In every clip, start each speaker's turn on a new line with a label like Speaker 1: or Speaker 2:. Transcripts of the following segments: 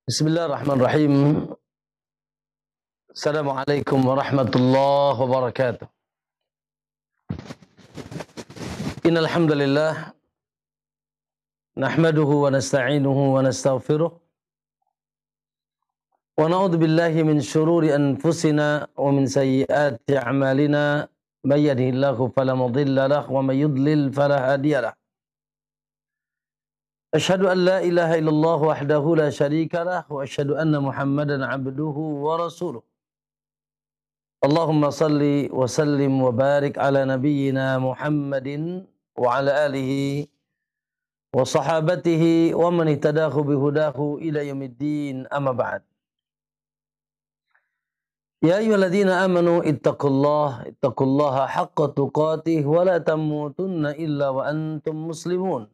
Speaker 1: Bismillahirrahmanirrahim. Assalamualaikum warahmatullahi wabarakatuh. Innal hamdalillah nahmaduhu wa nasta'inuhu wa nastaghfiruh wa na'udzu billahi min shururi anfusina wa min sayyiati a'malina may yahdihillahu fala mudilla lahu wa may yudlil fala hadiya lahu. Asyhadu an la ilaha illallah wahdahu la syarika lah wa asyhadu anna Muhammadan abduhu wa rasuluh. Allahumma salli wa sallim wa barik ala nabiyyina Muhammadin wa ala alihi wa sahabatihi wa man ihtadahu bihudahu ila yaumiddin, amma ba'd. Ya ayyuhalladzina amanu ittaqullaha haqqa tuqatih wa la tamutunna illa wa antum muslimun.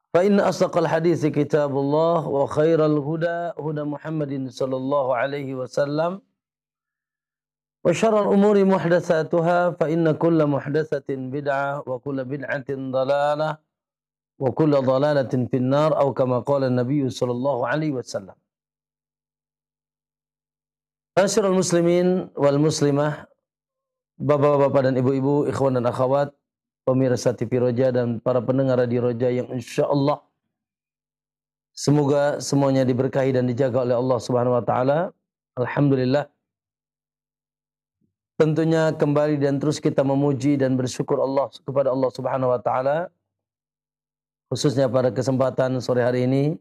Speaker 1: Fa inna asdaqal hadithi kitabullah wa khairal huda Muhammadin sallallahu alaihi wasallam. Wa syarrul umuri muhdatsatuha fa inna kulla muhdatsatin bid'ah wa kulla bid'atin dhalalah wa kulla dhalalatin finnar atau kama qala an-nabiy sallallahu alaihi wasallam. Ma'asyiral muslimin wal muslimah, bapak-bapak dan ibu-ibu, ikhwan dan akhwat, pemirsa TV Roja dan para pendengar Radio Roja yang insyaallah semoga semuanya diberkahi dan dijaga oleh Allah Subhanahu wa taala. Alhamdulillah. Tentunya kembali dan terus kita memuji dan bersyukur kepada Allah Subhanahu wa taala, khususnya pada kesempatan sore hari ini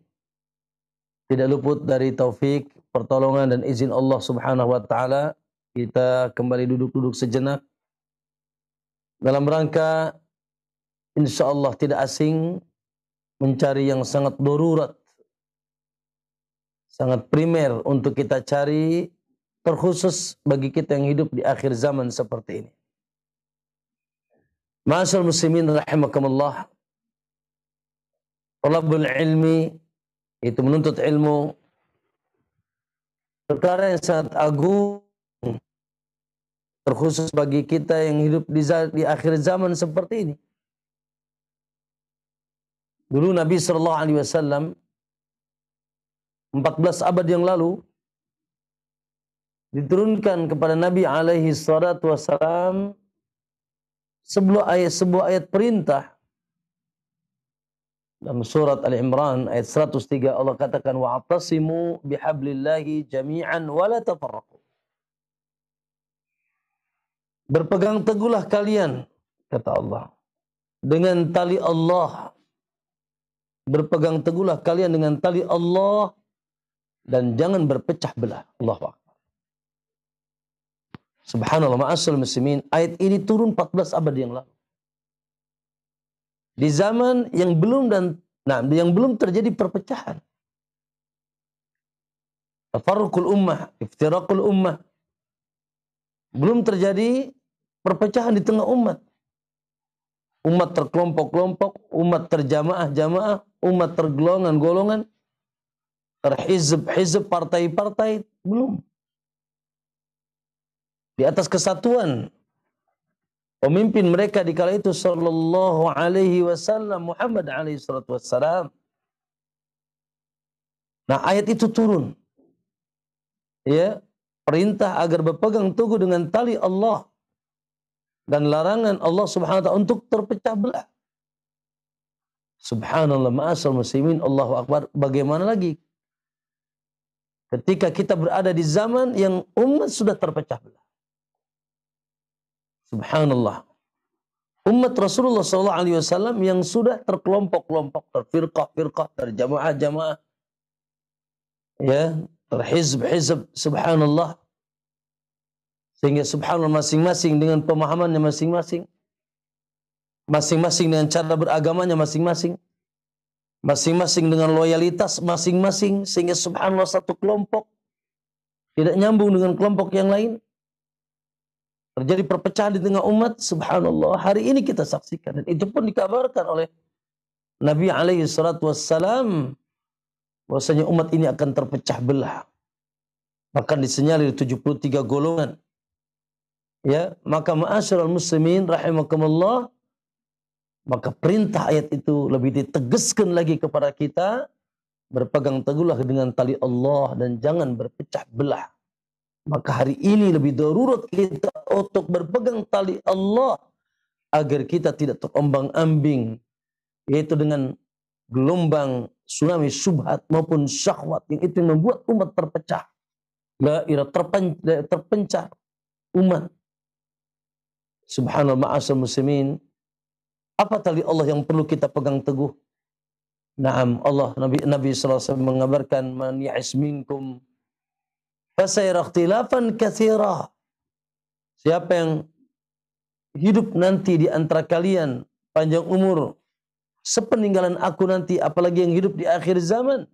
Speaker 1: tidak luput dari taufik, pertolongan dan izin Allah Subhanahu wa taala kita kembali duduk-duduk sejenak dalam rangka insyaallah tidak asing mencari yang sangat darurat, sangat primer untuk kita cari, terkhusus bagi kita yang hidup di akhir zaman seperti ini. Ma'asyiral muslimin rahimakumullah, talabul ilmi, itu menuntut ilmu, perkara yang sangat agung, terkhusus bagi kita yang hidup di akhir zaman seperti ini. Dulu Nabi sallallahu alaihi wasallam 14 abad yang lalu diturunkan kepada Nabi alaihi salatu wassalam sebuah ayat perintah. Dalam surat Al-Imran ayat 103 Allah katakan wa'tasimu bihablillahi jami'an wa la tafarraqu. Berpegang teguhlah kalian, kata Allah, dengan tali Allah. Berpegang teguhlah kalian dengan tali Allah dan jangan berpecah belah. Allahu Akbar. Subhanallah, ma'asyiral muslimin, ayat ini turun 14 abad yang lalu. Di zaman yang belum terjadi perpecahan. Tafarruqul ummah, iftiraqul ummah. Belum terjadi perpecahan di tengah umat. Umat terkelompok-kelompok, umat terjamaah-jamaah, umat tergolongan-golongan, terhizb-hizb, partai-partai, belum. Di atas kesatuan pemimpin mereka di kala itu sallallahu alaihi wasallam, Muhammad alaihi salatu wassalam. Nah, ayat itu turun. Ya, perintah agar berpegang teguh dengan tali Allah dan larangan Allah Subhanahu wa taala untuk terpecah belah. Subhanallah, ma'asyiral muslimin, Allahu akbar. Bagaimana lagi ketika kita berada di zaman yang umat sudah terpecah belah? Subhanallah. Umat Rasulullah SAW yang sudah terkelompok-kelompok, terfirqah-firqah, terjamaah-jamaah, ya, terhizb-hizb, subhanallah. Sehingga subhanallah masing-masing dengan pemahamannya masing-masing. Masing-masing dengan cara beragamanya masing-masing. Masing-masing dengan loyalitas masing-masing. Sehingga subhanallah satu kelompok tidak nyambung dengan kelompok yang lain. Terjadi perpecahan di tengah umat, subhanallah. Hari ini kita saksikan. Dan itu pun dikabarkan oleh Nabi alaihi salatu wassalam, bahwasanya umat ini akan terpecah belah. Bahkan disenyalir 73 golongan. Ya, maka ma'asyiral muslimin rahimakumullah, maka perintah ayat itu lebih ditegaskan lagi kepada kita berpegang teguhlah dengan tali Allah dan jangan berpecah belah. Maka hari ini lebih darurat kita untuk berpegang tali Allah agar kita tidak terombang-ambing, yaitu dengan gelombang tsunami syubhat maupun syahwat yang itu membuat umat terpecah, terpencar umat. Subhanallah, ma'asal muslimin. Apa tali Allah yang perlu kita pegang teguh? Naam, Nabi SAW mengabarkan, man ya'is minkum fasayara ikhtilafan katsira. Siapa yang hidup nanti di antara kalian panjang umur sepeninggalan aku nanti, apalagi yang hidup di akhir zaman,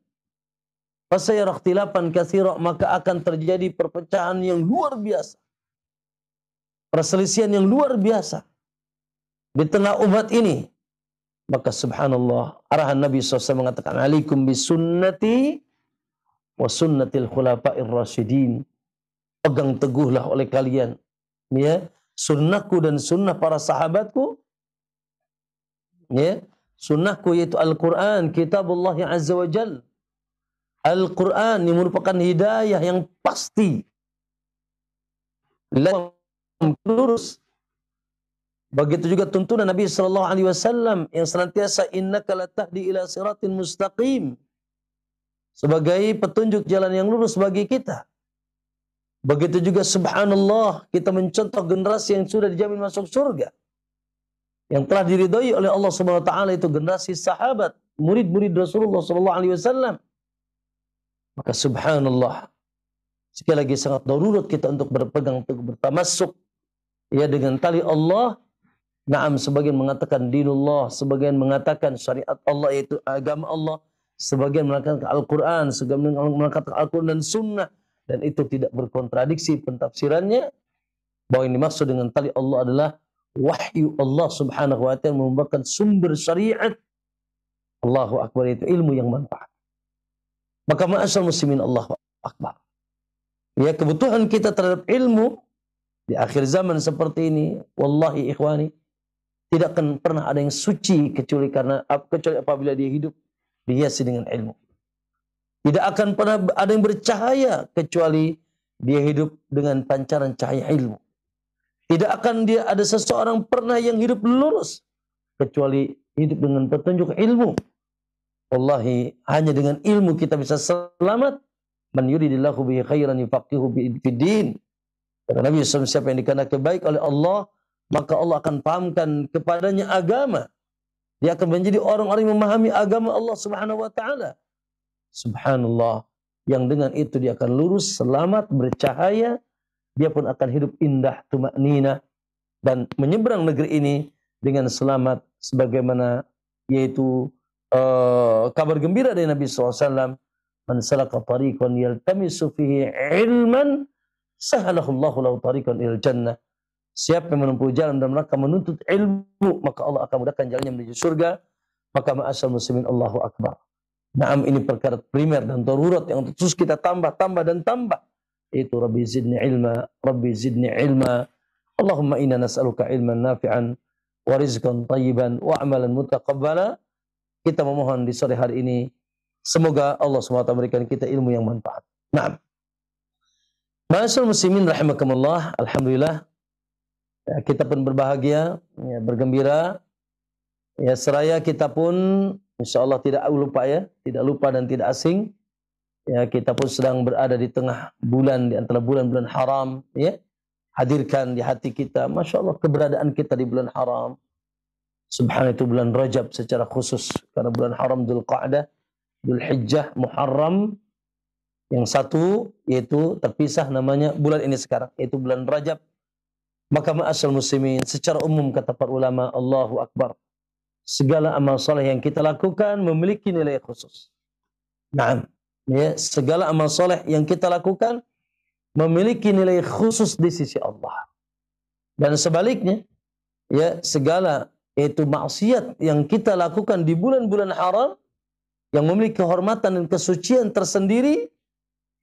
Speaker 1: fasayara ikhtilafan katsira, maka akan terjadi perpecahan yang luar biasa, perselisihan yang luar biasa di tengah umat ini. Maka subhanallah, arahan Nabi SAW mengatakan, alaikum bisunnati wa sunnatil khulafa'ir rasyidin. Pegang teguhlah oleh kalian, ya, sunnahku dan sunnah para sahabatku, ya, sunnahku yaitu Al-Quran, kitabullah yang azza wa jal. Al-Quran yang merupakan hidayah yang pasti, lurus. Begitu juga tuntunan Nabi sallallahu alaihi wasallam yang senantiasa innaka latahdi ila siratin mustaqim, sebagai petunjuk jalan yang lurus bagi kita. Begitu juga subhanallah, kita mencontoh generasi yang sudah dijamin masuk surga, yang telah diridhai oleh Allah Subhanahu wa taala, itu generasi sahabat, murid-murid Rasulullah sallallahu alaihi wasallam. Maka subhanallah, sekali lagi sangat darurat kita untuk berpegang teguh, bertamasuk, ya, dengan tali Allah. Naam, sebagian mengatakan dinullah, sebagian mengatakan syariat Allah, yaitu agama Allah, sebagian mengatakan Al-Quran, sebagian mengatakan Al-Quran dan Sunnah, dan itu tidak berkontradiksi pentafsirannya, bahwa yang dimaksud dengan tali Allah adalah wahyu Allah subhanahu wa ta'ala, merupakan sumber syariat. Allahu Akbar, itu ilmu yang manfaat. Maka ma'asyal muslimin, Allahu Akbar, ya, kebutuhan kita terhadap ilmu di akhir zaman seperti ini, wallahi ikhwani, tidak akan pernah ada yang suci kecuali apabila dia hidup dihiasi dengan ilmu. Tidak akan pernah ada yang bercahaya kecuali dia hidup dengan pancaran cahaya ilmu. Tidak akan dia ada seseorang pernah yang hidup lurus kecuali hidup dengan petunjuk ilmu. Wallahi, hanya dengan ilmu kita bisa selamat. Man yuridillahu bihi khairan yufaqihu fid din. Kata Nabi SAW, siapa yang dikehendaki baik oleh Allah, maka Allah akan pahamkan kepadanya agama. Dia akan menjadi orang-orang yang memahami agama Allah Subhanahu wa taala. Subhanallah, yang dengan itu dia akan lurus, selamat, bercahaya, dia pun akan hidup indah, tumaknina, dan menyeberang negeri ini dengan selamat, sebagaimana yaitu kabar gembira dari Nabi SAW, man salaka tariqan yaltamisu fihi ilman sahalahullahu lahu tariqan ilal jannah. Siapa yang menempuh jalan dalam rangka menuntut ilmu, maka Allah akan mudahkan jalannya menuju surga. Maka ma'asyal muslimin, Allahu Akbar. Naam, ini perkara primer dan darurat yang terus kita tambah dan tambah. Itu Rabbi zidni ilma, Rabbi zidni ilma. Allahumma inna nas'aluka ilman nafi'an wa rizqan tayyiban wa amalan mutaqabbala. Kita memohon di sore hari ini, semoga Allah SWT memberikan kita ilmu yang manfaat. Naam. Ma'asyal muslimin rahimakumullah, alhamdulillah, ya, kita pun berbahagia, ya, bergembira, ya, seraya kita pun insyaallah tidak lupa, ya, tidak lupa dan tidak asing, ya, kita pun sedang berada di tengah bulan, di antara bulan-bulan haram, ya. Hadirkan di hati kita, masya Allah, keberadaan kita di bulan haram. Subhanallah, itu bulan Rajab secara khusus, karena bulan haram Dzulqa'dah, Dzulhijjah, Muharram, yang satu yaitu terpisah namanya bulan ini sekarang, yaitu bulan Rajab. Maka ma'asyal muslimin, secara umum kata para ulama, Allahu Akbar, segala amal soleh yang kita lakukan memiliki nilai khusus. Naam, ya, segala amal soleh yang kita lakukan memiliki nilai khusus di sisi Allah. Dan sebaliknya, ya, segala yaitu maksiat yang kita lakukan di bulan-bulan haram yang memiliki kehormatan dan kesucian tersendiri,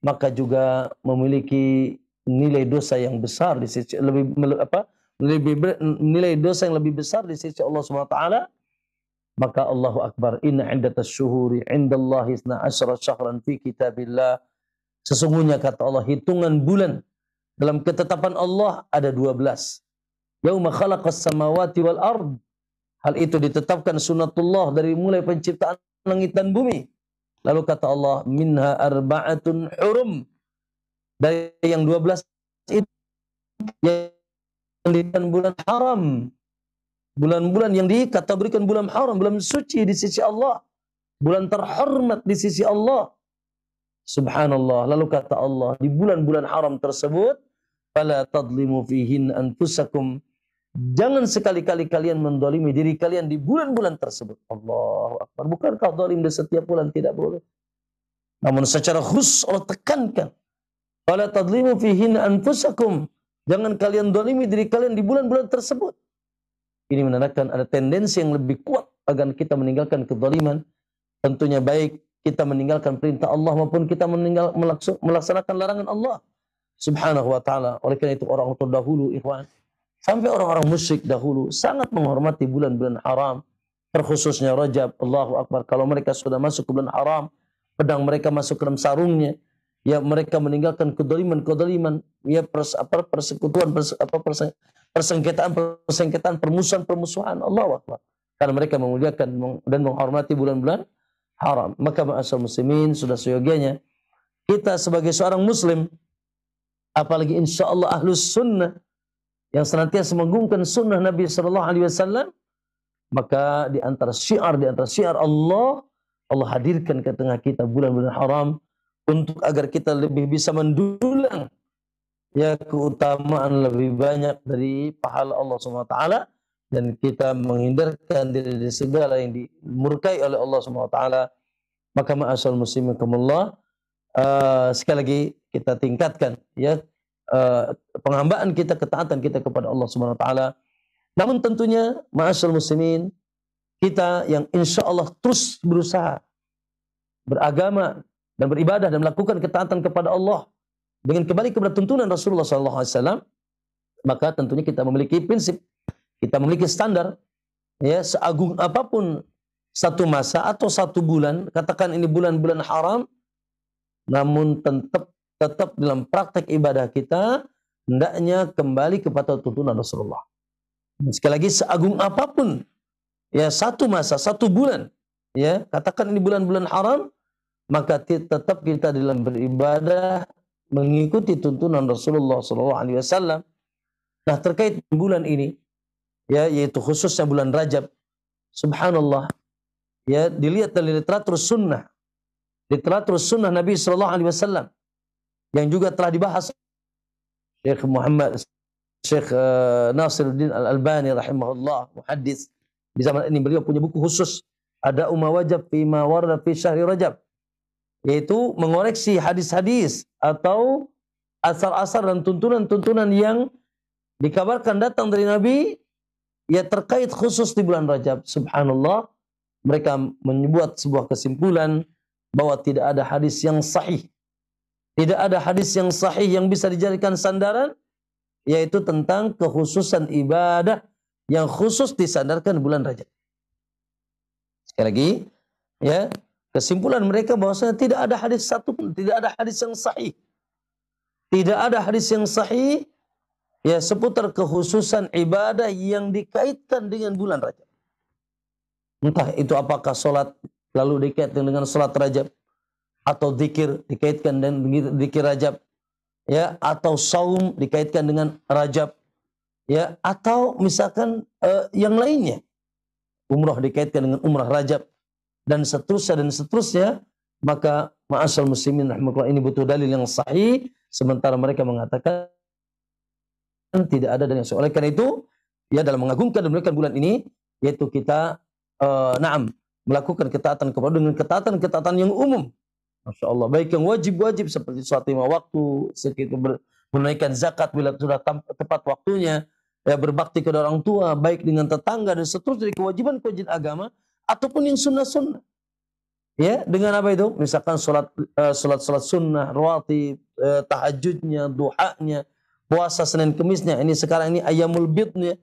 Speaker 1: maka juga memiliki nilai dosa yang besar di sisi nilai dosa yang lebih besar di sisi Allah Subhanahu wa taala Maka Allahu Akbar, inna iddatas syuhuri indallahi 12 syahran fi kitabillah. Sesungguhnya kata Allah, hitungan bulan dalam ketetapan Allah ada 12. Yauma khalaqas samawati wal ard. Hal itu ditetapkan sunnatullah dari mulai penciptaan langit dan bumi. Lalu kata Allah, minha arba'atun hurum. Dari yang 12 itu yang bulan haram. Bulan-bulan yang dikategorikan bulan haram, bulan suci di sisi Allah. Bulan terhormat di sisi Allah. Subhanallah. Lalu kata Allah, di bulan-bulan haram tersebut, fala tadlimu fihin anfusakum. Jangan sekali-kali kalian mendolimi diri kalian di bulan-bulan tersebut. Allahu Akbar. Bukankah dolim di setiap bulan? Tidak boleh. Namun secara khusus Allah tekankan, fala tadlimu fihin anfusakum. Jangan kalian dolimi diri kalian di bulan-bulan tersebut. Ini menandakan ada tendensi yang lebih kuat agar kita meninggalkan kezaliman. Tentunya baik kita meninggalkan perintah Allah maupun kita melaksanakan larangan Allah Subhanahu wa ta'ala. Oleh karena itu orang terdahulu, ikhwan, sampai orang-orang musyrik dahulu sangat menghormati bulan-bulan haram, terkhususnya Rajab. Allahu Akbar. Kalau mereka sudah masuk ke bulan haram, pedang mereka masuk ke dalam sarungnya, ya mereka meninggalkan kedoliman, ya persekutuan, persengketaan, permusuhan. Allahu Akbar. Karena mereka memuliakan dan menghormati bulan-bulan haram. Maka ma'asal muslimin, sudah seyogianya kita sebagai seorang muslim, apalagi insya Allah ahlus sunnah yang senantiasa mengagungkan sunnah Nabi Sallallahu Alaihi Wasallam, maka di antara syiar Allah hadirkan ke tengah kita bulan-bulan haram untuk agar kita lebih bisa mendulang ya keutamaan lebih banyak dari pahala Allah Subhanahu wa taala, dan kita menghindarkan diri dari segala yang dimurkai oleh Allah Subhanahu wa taala. Maka ma'asal muslimin kumullah, sekali lagi kita tingkatkan ya penghambaan kita, ketaatan kita kepada Allah Subhanahu wa taala. Namun tentunya ma'asal muslimin, kita yang insya Allah terus berusaha beragama dan beribadah dan melakukan ketaatan kepada Allah dengan kembali kepada tuntunan Rasulullah SAW, maka tentunya kita memiliki prinsip, kita memiliki standar, ya seagung apapun satu masa atau satu bulan, katakan ini bulan-bulan haram, namun tetap dalam praktek ibadah kita hendaknya kembali kepada tuntunan Rasulullah. Sekali lagi, seagung apapun ya satu masa, satu bulan, ya katakan ini bulan-bulan haram, maka tetap kita dalam beribadah mengikuti tuntunan Rasulullah SAW. Nah, terkait bulan ini, ya yaitu khususnya bulan Rajab, subhanallah, ya dilihat dari literatur sunnah Nabi SAW yang juga telah dibahas Syekh Nasiruddin Al-Albani rahimahullah, muhaddits. Di zaman ini beliau punya buku khusus, ada Wajab Fima Warda fi Syahri Rajab, yaitu mengoreksi hadis-hadis atau asar-asar dan tuntunan-tuntunan yang dikabarkan datang dari Nabi ya terkait khusus di bulan Rajab. Subhanallah, mereka menyebut sebuah kesimpulan bahwa tidak ada hadis yang sahih, tidak ada hadis yang sahih yang bisa dijadikan sandaran, yaitu tentang kekhususan ibadah yang khusus disandarkan bulan Rajab. Sekali lagi, ya kesimpulan mereka bahwasanya tidak ada hadis satupun, tidak ada hadis yang sahih, tidak ada hadis yang sahih ya seputar kekhususan ibadah yang dikaitkan dengan bulan Rajab. Entah itu apakah sholat lalu dikaitkan dengan sholat Rajab, atau zikir dikaitkan dengan zikir Rajab, ya, atau saum dikaitkan dengan Rajab, ya, atau misalkan yang lainnya, umrah dikaitkan dengan umrah Rajab, dan seterusnya, maka ma'asal muslimin rahimahullah, ini butuh dalil yang sahih, sementara mereka mengatakan tidak ada dalil yang sahih. Oleh karena itu, ya dalam mengagungkan dan memuliakan bulan ini, yaitu kita melakukan ketaatan kepada dengan ketaatan yang umum. Masya Allah, baik yang wajib-wajib seperti sholat 5 waktu, sekitar menunaikan zakat bila sudah tepat waktunya, ya berbakti kepada orang tua, baik dengan tetangga dan seterusnya dari kewajiban-kewajiban agama, ataupun yang sunnah-sunnah. Ya, dengan apa itu? Misalkan sholat sunnah, rawatib, tahajudnya, duhanya, puasa Senin Kemisnya. Ini sekarang ini ayamul bidnya,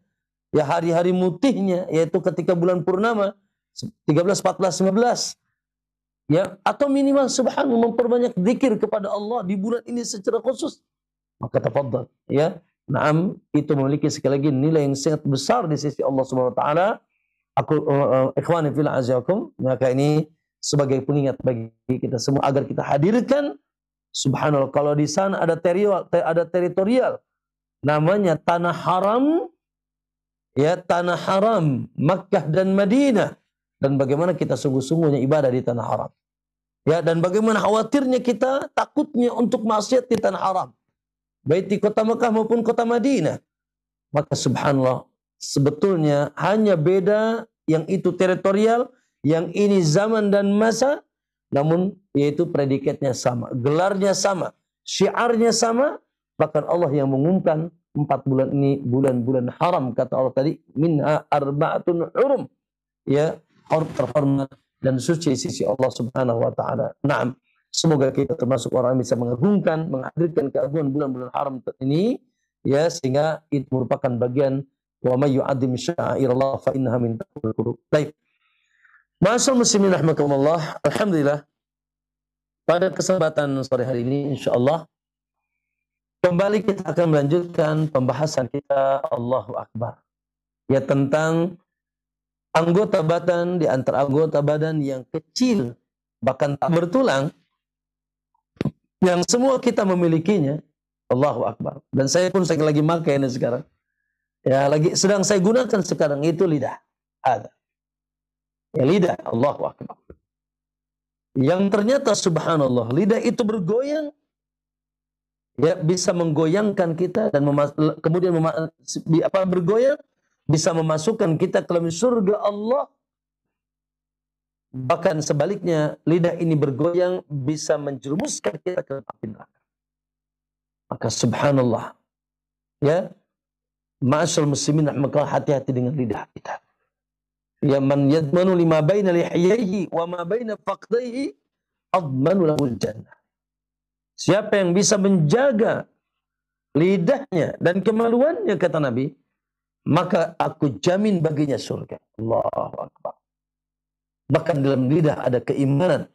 Speaker 1: ya hari-hari mutihnya, yaitu ketika bulan purnama, 13, 14, 15. Ya, atau minimal subhanallah memperbanyak zikir kepada Allah di bulan ini secara khusus. Maka tafadhal, ya. Naam, itu memiliki sekali lagi nilai yang sangat besar di sisi Allah Subhanahu wa taala. Aku ikhwani fillah azakum, maka ini sebagai pengingat bagi kita semua agar kita hadirkan subhanallah kalau di sana ada teritorial namanya tanah haram, ya, tanah haram Makkah dan Madinah, dan bagaimana kita sungguh-sungguhnya ibadah di tanah haram. Ya, dan bagaimana khawatirnya kita takutnya untuk maksiat di tanah haram, baik di kota Makkah maupun kota Madinah. Maka subhanallah, sebetulnya hanya beda yang itu teritorial, yang ini zaman dan masa, namun yaitu predikatnya sama, gelarnya sama, syiarnya sama. Bahkan Allah yang mengumumkan 4 bulan ini bulan-bulan haram, kata Allah tadi, minha arba'atun hurum, ya, terhormat dan suci sisi Allah Subhanahu wa taala. Naam, semoga kita termasuk orang yang bisa mengagungkan, menghadirkan keagungan bulan-bulan haram ini, ya, sehingga itu merupakan bagian wa may yu'azzim sya'airallah fa innaha min taqwal qulub. Baik. Ma'asyiral muslimin rahimakumullah, alhamdulillah pada kesempatan sore hari ini insyaallah kembali kita akan melanjutkan pembahasan kita Allahu Akbar, ya, tentang anggota badan di antara anggota badan yang kecil bahkan tak bertulang yang semua kita memilikinya. Allahu Akbar. Dan saya pun lagi makai ini sekarang. Ya, sedang saya gunakan sekarang itu lidah. Ada. Ya, lidah. Allahu Akbar. Yang ternyata subhanallah, lidah itu bergoyang, ya, bisa menggoyangkan kita dan kemudian bergoyang bisa memasukkan kita ke dalam surga Allah. Bahkan sebaliknya, lidah ini bergoyang bisa menjerumuskan kita ke api neraka. Maka subhanallah, ya, ma'asyal muslimin, maka hati-hati dengan lidah kita. Ya, man yadmanu lima baina lihiyaihi wa ma baina faqdaihi admanu lahul jannah. Siapa yang bisa menjaga lidahnya dan kemaluannya, kata Nabi, maka aku jamin baginya surga. Allahu Akbar. Bahkan dalam lidah ada keimanan.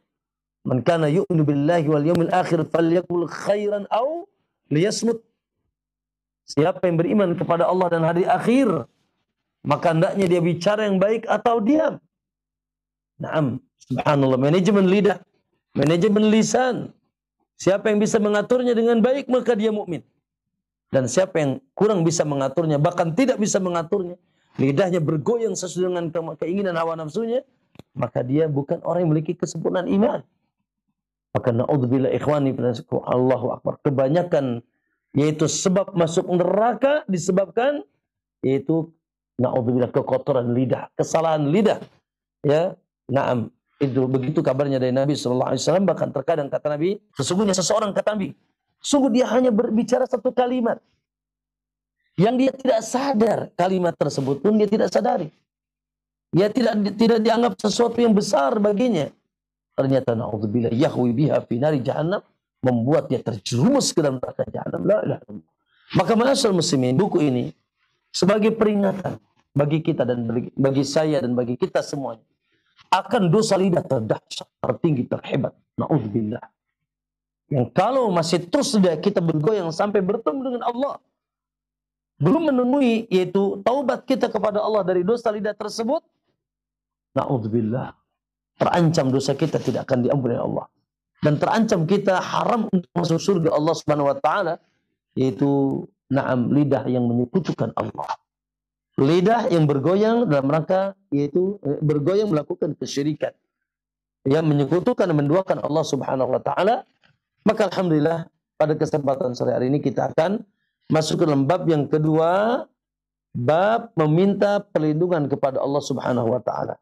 Speaker 1: Man kana yu'minu billahi wal yawmil akhir falyakul khairan aw liyasmut. Siapa yang beriman kepada Allah dan hari akhir, maka hendaknya dia bicara yang baik atau diam. Naam, subhanallah, manajemen lidah, manajemen lisan. Siapa yang bisa mengaturnya dengan baik, maka dia mukmin. Dan siapa yang kurang bisa mengaturnya, bahkan tidak bisa mengaturnya, lidahnya bergoyang sesuai dengan keinginan hawa nafsunya, maka dia bukan orang yang memiliki kesempurnaan iman. Maka na'udzubillah ikhwani, Allahu Akbar, kebanyakan yaitu sebab masuk neraka disebabkan yaitu na'udzubillah kekotoran lidah, kesalahan lidah. Ya, na'am, itu begitu kabarnya dari Nabi sallallahu alaihi wasallam. Bahkan terkadang kata Nabi, sesungguhnya seseorang, kata Nabi, sungguh dia hanya berbicara satu kalimat yang dia tidak sadar, kalimat tersebut pun dia tidak sadari. Ya, tidak dianggap sesuatu yang besar baginya. Ternyata na'udzubillah yahwi biha fi nari jahannam, membuat dia terjerumus ke dalam neraka jahannam. La ilaha illallah. Maka ma'asyiral muslimin, buku ini sebagai peringatan bagi kita dan bagi saya dan bagi kita semuanya akan dosa lidah terdahsyat, tertinggi, terhebat. Na'udzubillah. Yang kalau masih terus lidah kita bergoyang sampai bertemu dengan Allah, belum menemui yaitu taubat kita kepada Allah dari dosa lidah tersebut, na'udzubillah, terancam dosa kita tidak akan diampuni oleh Allah, dan terancam kita haram untuk masuk surga Allah Subhanahu wa taala, yaitu na'am, lidah yang menyekutukan Allah, lidah yang bergoyang dalam rangka yaitu bergoyang melakukan kesyirikan, yang menyekutukan dan menduakan Allah Subhanahu wa taala. Maka alhamdulillah pada kesempatan sore hari ini kita akan masuk ke dalam bab yang kedua, bab meminta perlindungan kepada Allah Subhanahu wa taala.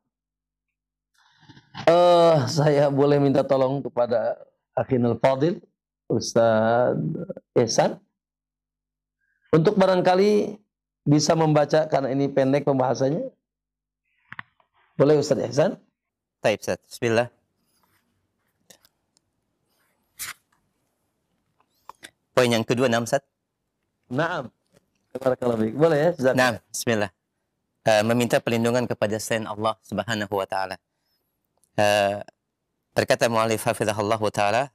Speaker 1: Saya boleh minta tolong kepada Akhinul Fadil Ustaz Ihsan untuk barangkali bisa membaca, karena ini pendek pembahasannya. Boleh Ustaz Ihsan?
Speaker 2: Baik, Ustaz. Bismillah. Poin yang kedua, Ustaz.
Speaker 1: Naam. Barakallahu fiik. Boleh ya, Ustaz?
Speaker 2: Naam, bismillah. meminta perlindungan kepada selain Allah Subhanahu wa taala. Berkata mu'allif hafizahullah taala,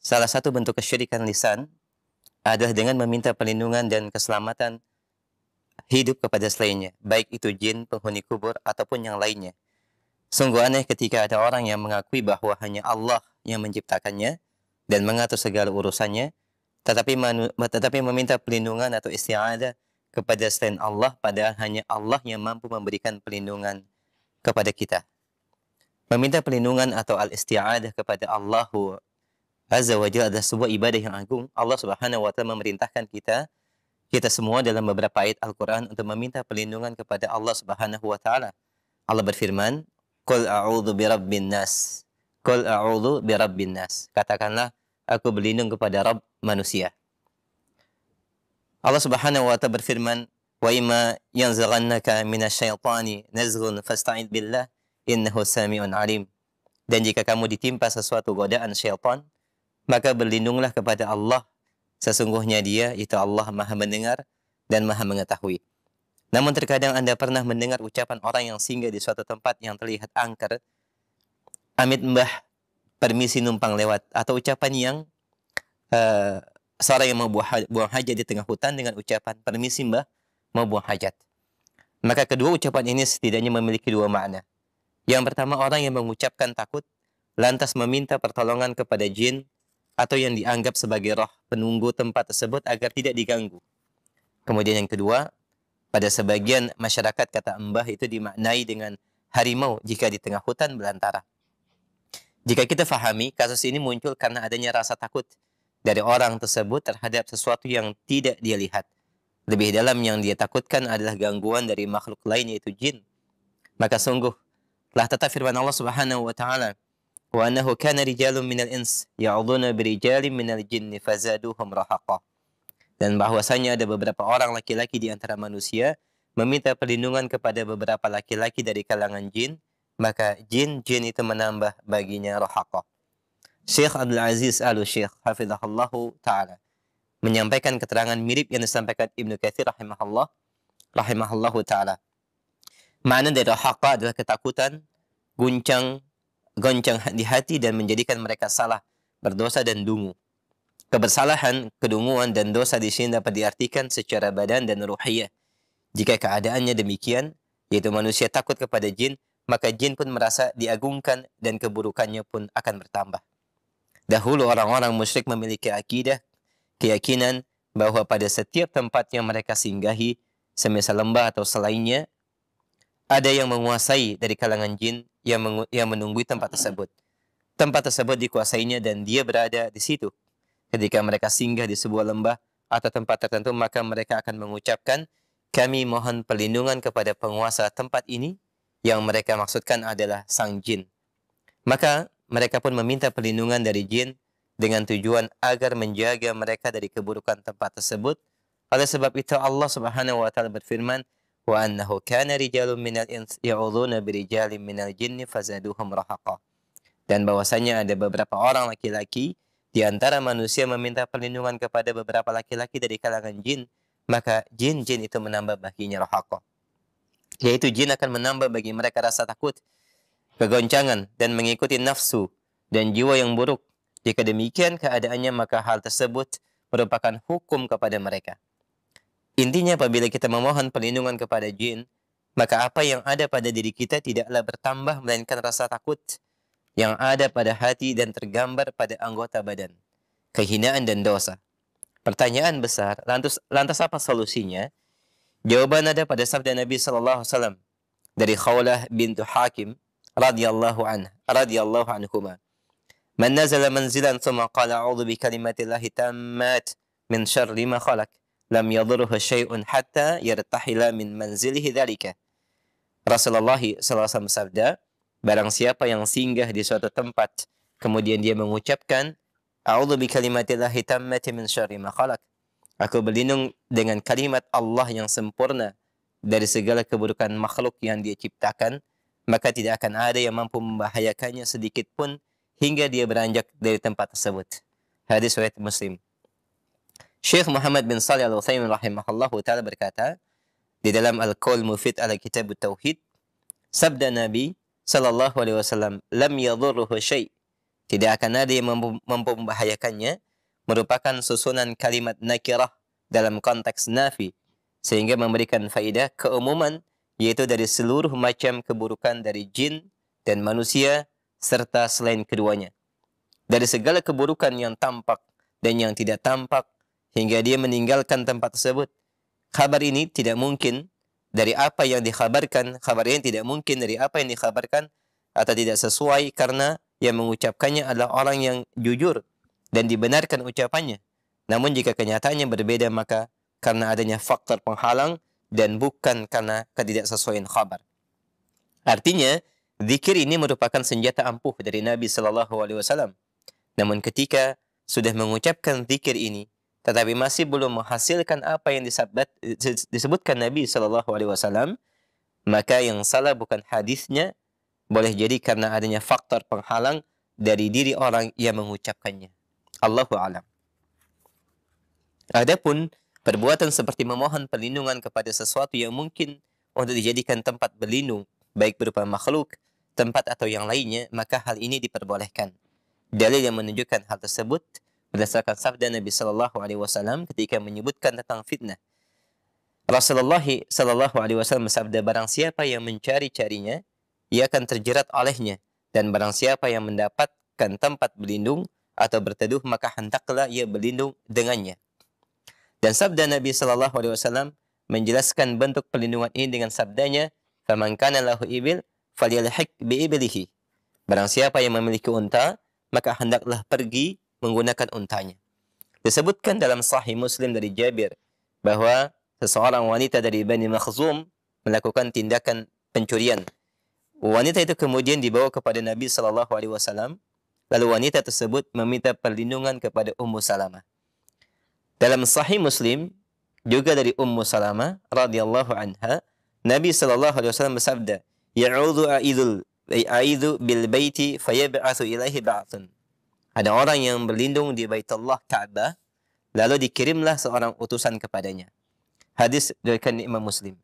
Speaker 2: salah satu bentuk kesyirikan lisan adalah dengan meminta perlindungan dan keselamatan hidup kepada selainnya, baik itu jin, penghuni kubur, ataupun yang lainnya. Sungguh aneh ketika ada orang yang mengakui bahwa hanya Allah yang menciptakannya dan mengatur segala urusannya, tetapi meminta perlindungan atau isti'adah kepada selain Allah, padahal hanya Allah yang mampu memberikan perlindungan kepada kita. Meminta perlindungan atau al-isti'adah kepada Allah Azza wa Jalla adalah sebuah ibadah yang agung. Allah Subhanahu wa taala memerintahkan kita semua dalam beberapa ayat Al-Qur'an untuk meminta perlindungan kepada Allah Subhanahu wa taala. Allah berfirman, "Qul a'udzu birabbin nas." Qul a'udzu birabbin nas. Katakanlah, aku berlindung kepada Rabb manusia. Allah Subhanahu wa taala berfirman, "Wa imma yanzaghannaka minasyaitani nazghun fasta'id billah innahu sami'un alim." Dan jika kamu ditimpa sesuatu godaan syaitan, maka berlindunglah kepada Allah. Sesungguhnya Dia itu Allah Maha mendengar dan Maha mengetahui. Namun terkadang Anda pernah mendengar ucapan orang yang singgah di suatu tempat yang terlihat angker, "Amit mbah, permisi numpang lewat," atau ucapan yang seorang yang mau buang hajat di tengah hutan dengan ucapan, "Permisi mbah, mau buang hajat." Maka kedua ucapan ini setidaknya memiliki dua makna. Yang pertama, orang yang mengucapkan takut lantas meminta pertolongan kepada jin atau yang dianggap sebagai roh penunggu tempat tersebut agar tidak diganggu. Kemudian yang kedua, pada sebagian masyarakat kata embah itu dimaknai dengan harimau jika di tengah hutan belantara. Jika kita fahami, kasus ini muncul karena adanya rasa takut dari orang tersebut terhadap sesuatu yang tidak dia lihat. Lebih dalam yang dia takutkan adalah gangguan dari makhluk lain yaitu jin. Maka sungguh telah tetap firman Allah Subhanahu wa taala, "Wa annahu kana rijalun minal ins ya'udhuna birijalin minal jinni fazaduhum rahaqa." Dan bahwasanya ada beberapa orang laki-laki di antara manusia meminta perlindungan kepada beberapa laki-laki dari kalangan jin, maka jin-jin itu menambah baginya rahaqa. Syekh Abdul Aziz Al-Syekh hafizahullahu taala menyampaikan keterangan mirip yang disampaikan Ibnu Katsir rahimahullahu taala. Makna dari rahaqa adalah ketakutan, goncang di hati dan menjadikan mereka salah, berdosa dan dungu. Kebersalahan, kedunguan dan dosa di sini dapat diartikan secara badan dan ruhiyah. Jika keadaannya demikian, yaitu manusia takut kepada jin, maka jin pun merasa diagungkan dan keburukannya pun akan bertambah. Dahulu orang-orang musyrik memiliki akidah, keyakinan bahwa pada setiap tempat yang mereka singgahi, semisal lembah atau selainnya, ada yang menguasai dari kalangan jin yang menunggui tempat tersebut. Tempat tersebut dikuasainya dan dia berada di situ. Ketika mereka singgah di sebuah lembah atau tempat tertentu, maka mereka akan mengucapkan, "Kami mohon perlindungan kepada penguasa tempat ini," yang mereka maksudkan adalah sang jin. Maka mereka pun meminta perlindungan dari jin dengan tujuan agar menjaga mereka dari keburukan tempat tersebut. Oleh sebab itu Allah Subhanahu wa taala berfirman, "Wa annahu kana rijalun minal ins ya'udhuna birijalin minal jinni fazaduhum rahaqa." Dan bahwasanya ada beberapa orang laki-laki di antara manusia meminta perlindungan kepada beberapa laki-laki dari kalangan jin, maka jin-jin itu menambah baginya rahaqa. Yaitu jin akan menambah bagi mereka rasa takut, kegoncangan, dan mengikuti nafsu dan jiwa yang buruk. Jika demikian keadaannya, maka hal tersebut merupakan hukum kepada mereka. Intinya apabila kita memohon perlindungan kepada jin, maka apa yang ada pada diri kita tidaklah bertambah melainkan rasa takut yang ada pada hati dan tergambar pada anggota badan, kehinaan dan dosa. Pertanyaan besar, lantas apa solusinya? Jawaban ada pada sabda Nabi sallallahu alaihi wasallam dari Khawlah bintu Hakim radhiyallahu anhuma. "Man nazala manzilan thumma qala a'udzu bi kalimatillahi tammat min syarri ma khalaq, lam yadhurhu syai'un hatta yartahila min manzilihi dzalika." Rasulullah sallallahu alaihi wasallam bersabda, barang siapa yang singgah di suatu tempat kemudian dia mengucapkan, "A'udzu bi kalimatillahi tammati min syarri ma khalaq." Aku berlindung dengan kalimat Allah yang sempurna dari segala keburukan makhluk yang dia ciptakan, maka tidak akan ada yang mampu membahayakannya sedikit pun hingga dia beranjak dari tempat tersebut. Hadis riwayat Muslim. Syekh Muhammad bin Shalih Al-Utsaimin rahimahullahu taala berkata, di dalam Al-Qaul Mufid ala Kitab Tauhid, sabda Nabi sallallahu alaihi wasallam, lam yadhurruhu syai', tidak akan ada yang membahayakannya, merupakan susunan kalimat nakirah dalam konteks nafi, sehingga memberikan faidah keumuman, yaitu dari seluruh macam keburukan dari jin dan manusia serta selain keduanya, dari segala keburukan yang tampak dan yang tidak tampak, hingga dia meninggalkan tempat tersebut. Kabar ini tidak mungkin dari apa yang dikhabarkan, kabar ini tidak mungkin dari apa yang dikhabarkan, atau tidak sesuai karena yang mengucapkannya adalah orang yang jujur dan dibenarkan ucapannya. Namun jika kenyataannya berbeda, maka karena adanya faktor penghalang dan bukan karena ketidaksesuaian kabar. Artinya, zikir ini merupakan senjata ampuh dari Nabi Sallallahu Alaihi Wasallam. Namun ketika sudah mengucapkan zikir ini, tetapi masih belum menghasilkan apa yang disebutkan Nabi Sallallahu Alaihi Wasallam, maka yang salah bukan hadisnya, boleh jadi karena adanya faktor penghalang dari diri orang yang mengucapkannya. Allahu a'lam. Adapun perbuatan seperti memohon perlindungan kepada sesuatu yang mungkin untuk dijadikan tempat berlindung, baik berupa makhluk, tempat atau yang lainnya, maka hal ini diperbolehkan. Dalil yang menunjukkan hal tersebut berdasarkan sabda Nabi Sallallahu Alaihi Wasallam ketika menyebutkan tentang fitnah. Rasulullah Sallallahu Alaihi Wasallam bersabda, barang siapa yang mencari-carinya, ia akan terjerat olehnya, dan barang siapa yang mendapatkan tempat berlindung atau berteduh, maka hendaklah ia berlindung dengannya. Dan sabda Nabi Sallallahu Alaihi Wasallam menjelaskan bentuk perlindungan ini dengan sabdanya, faman kana lahu ibil falyalhiq bi iblihi. Barang siapa yang memiliki unta, maka hendaklah pergi menggunakan untanya. Disebutkan dalam Sahih Muslim dari Jabir bahwa seseorang wanita dari Bani Makhzum melakukan tindakan pencurian. Wanita itu kemudian dibawa kepada Nabi Sallallahu Alaihi Wasallam. Lalu wanita tersebut meminta perlindungan kepada Ummu Salamah. Dalam Sahih Muslim juga dari Ummu Salamah radhiyallahu anha, Nabi Sallallahu Alaihi Wasallam bersabda, "Ya'udhu a'idhu bil baiti fayab'athu ilaihi ba'thun." Ada orang yang berlindung di Baitullah Ka'bah, lalu dikirimlah seorang utusan kepadanya. Hadis diriwayatkan Imam Muslim.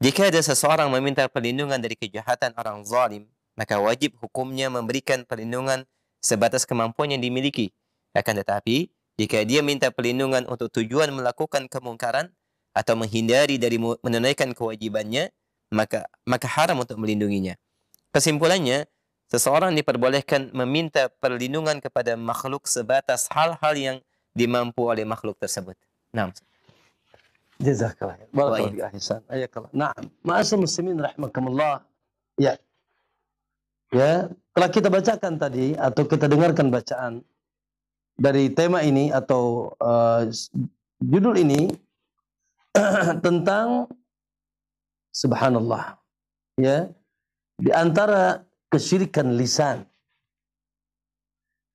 Speaker 2: Jika ada seseorang meminta perlindungan dari kejahatan orang zalim, maka wajib hukumnya memberikan perlindungan sebatas kemampuan yang dimiliki. Akan tetapi, jika dia minta perlindungan untuk tujuan melakukan kemungkaran atau menghindari dari menunaikan kewajibannya, maka haram untuk melindunginya. Kesimpulannya, seseorang diperbolehkan meminta perlindungan kepada makhluk sebatas hal-hal yang dimampu oleh makhluk tersebut. Nah,
Speaker 1: Jazakallah. Barakallahu fiik ahsan. Ayakallah. Naam. Ma'asyiral muslimin rahimakumullah. Ya. Ya, telah kita bacakan tadi atau kita dengarkan bacaan dari tema ini atau judul ini tentang subhanallah. Ya. Di antara kesyirikan lisan.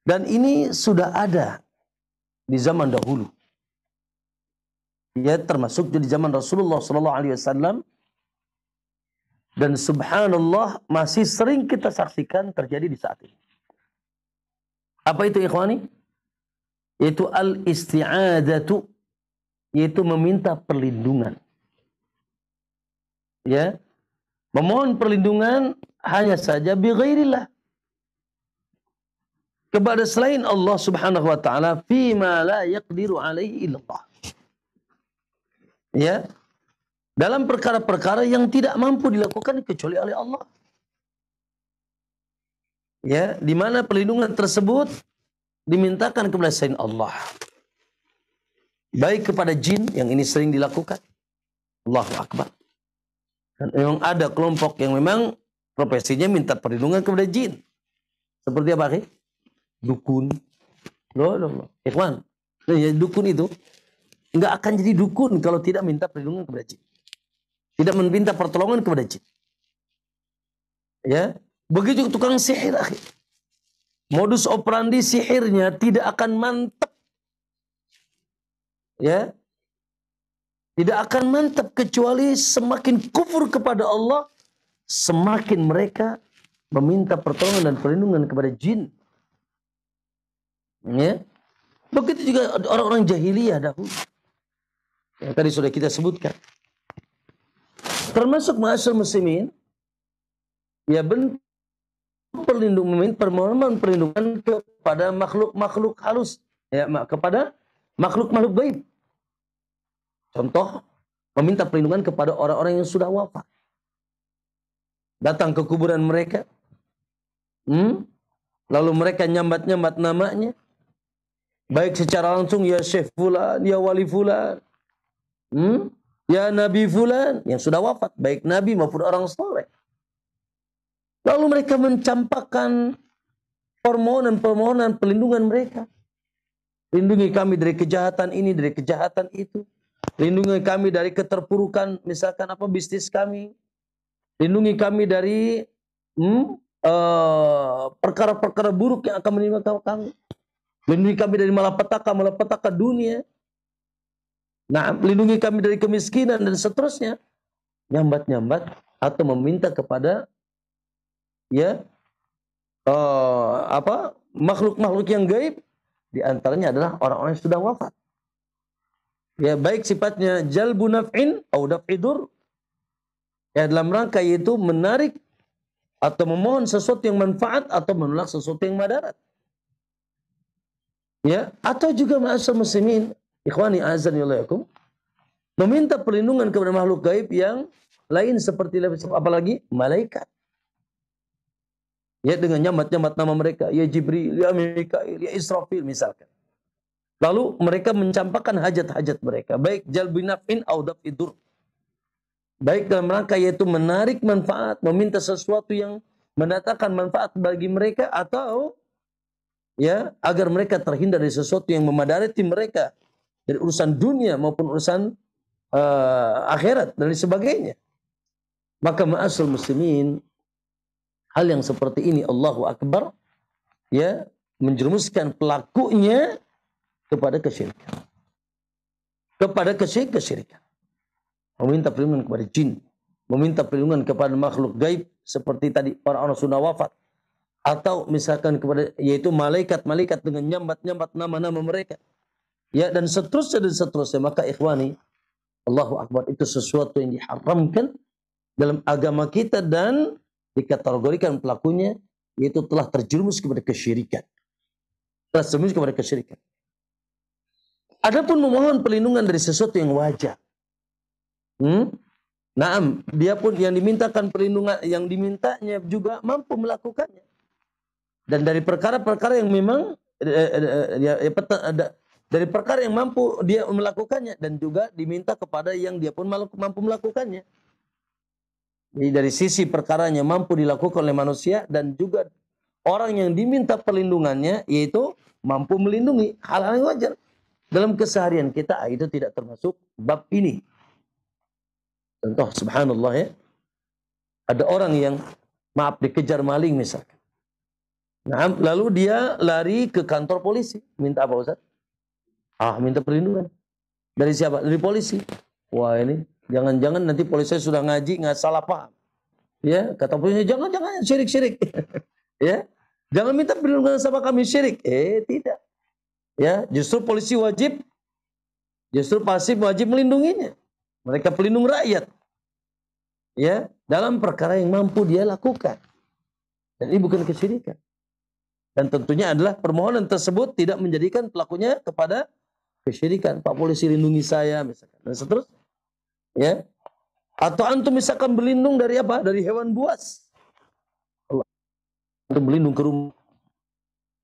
Speaker 1: Dan ini sudah ada di zaman dahulu. Ya, termasuk di zaman Rasulullah sallallahu alaihi wasallam, dan subhanallah masih sering kita saksikan terjadi di saat ini. Apa itu ikhwani? Yaitu al-isti'adatu, yaitu meminta perlindungan. Ya. Memohon perlindungan hanya saja bi ghairillah, kepada selain Allah Subhanahu wa taala, fima la yaqdiru alaihi illallah. Ya, dalam perkara-perkara yang tidak mampu dilakukan kecuali oleh Allah. Ya, di mana perlindungan tersebut dimintakan kepada selain Allah. Baik kepada jin, yang ini sering dilakukan. Allahu Akbar. Dan memang ada kelompok yang memang profesinya minta perlindungan kepada jin. Seperti apa, Ki? Dukun. Loh. Ikhwan, ya, dukun itu nggak akan jadi dukun kalau tidak minta perlindungan kepada jin. Tidak meminta pertolongan kepada jin. Ya, begitu tukang sihir, akhi. Modus operandi sihirnya tidak akan mantap. Ya. Tidak akan mantap kecuali semakin kufur kepada Allah, semakin mereka meminta pertolongan dan perlindungan kepada jin. Ya. Begitu juga orang-orang jahiliyah dahulu. Yang tadi sudah kita sebutkan. termasuk ma'asyar muslimin, ya bentuk permohonan perlindungan kepada makhluk-makhluk halus, ya, kepada makhluk-makhluk gaib. Contoh, meminta perlindungan kepada orang-orang yang sudah wafat. Datang ke kuburan mereka, lalu mereka nyambat-nyambat namanya, baik secara langsung, ya Syekh Fulan, ya Wali Fulan, ya Nabi Fulan, yang sudah wafat, baik Nabi maupun orang soleh. Lalu mereka mencampakkan permohonan perlindungan mereka. Lindungi kami dari kejahatan ini, dari kejahatan itu. Lindungi kami dari keterpurukan, misalkan bisnis kami. Lindungi kami dari perkara-perkara buruk yang akan menimpa kami. Lindungi kami dari malapetaka dunia. Nah, lindungi kami dari kemiskinan dan seterusnya. Nyambat-nyambat atau meminta kepada makhluk-makhluk yang gaib, di antaranya adalah orang-orang yang sudah wafat. Ya, baik sifatnya jalbu naf'in atau daf'i dur, ya, dalam rangka yaitu menarik atau memohon sesuatu yang manfaat atau menolak sesuatu yang madarat. Ya, atau juga ma'asyar muslimin, ikhwani azan yallayakum, meminta perlindungan kepada makhluk gaib yang lain seperti apalagi malaikat. Ya, dengan nyambat-nyambat nama mereka, ya Jibril, ya Mikail, ya Israfil misalkan. Lalu mereka mencampakkan hajat-hajat mereka, baik jalbi naf'in atau daf'i dur. Baik dalam rangka yaitu menarik manfaat, meminta sesuatu yang mendatangkan manfaat bagi mereka, atau ya agar mereka terhindar dari sesuatu yang memadarati mereka dari urusan dunia maupun urusan akhirat dan sebagainya. Maka ma'asyar muslimin, hal yang seperti ini, Allahu Akbar, ya, menjerumuskan pelakunya kepada kesyirikan. Kepada kesyirikan. Meminta perlindungan kepada jin, meminta perlindungan kepada makhluk gaib seperti tadi orang-orang sudah wafat, atau misalkan kepada yaitu malaikat-malaikat dengan nyambat-nyambat nama-nama mereka. Ya, dan seterusnya. Maka ikhwani, Allahu Akbar, itu sesuatu yang diharamkan dalam agama kita dan dikategorikan pelakunya yaitu telah terjerumus kepada kesyirikan. Telah terjerumus kepada kesyirikan. Adapun memohon perlindungan dari sesuatu yang wajar. Naam, dia pun yang dimintakan perlindungan, yang dimintanya juga mampu melakukannya. Dan dari perkara-perkara yang memang dari perkara yang mampu dia melakukannya, dan juga diminta kepada yang dia pun mampu melakukannya. Jadi dari sisi perkaranya mampu dilakukan oleh manusia, dan juga orang yang diminta perlindungannya yaitu mampu melindungi hal-hal yang wajar. Dalam keseharian kita itu tidak termasuk bab ini. Contoh, subhanallah ya, ada orang yang dikejar maling misalkan. Nah, lalu dia lari ke kantor polisi, minta apa Ustaz? Minta perlindungan. Dari siapa? Dari polisi. Wah, ini jangan-jangan nanti polisi sudah ngaji, nggak salah paham. Ya, kata polisi, jangan syirik. Ya, jangan minta perlindungan sama kami syirik. Tidak. Ya, justru polisi wajib melindunginya. Mereka pelindung rakyat. Ya, dalam perkara yang mampu dia lakukan. Dan ini bukan kesyirikan. Dan tentunya adalah permohonan tersebut tidak menjadikan pelakunya kepada kesyirikan. Pak polisi lindungi saya misalkan. Dan seterusnya. Ya. Atau antum misalkan berlindung dari apa? Dari hewan buas. Antum berlindung ke rumah.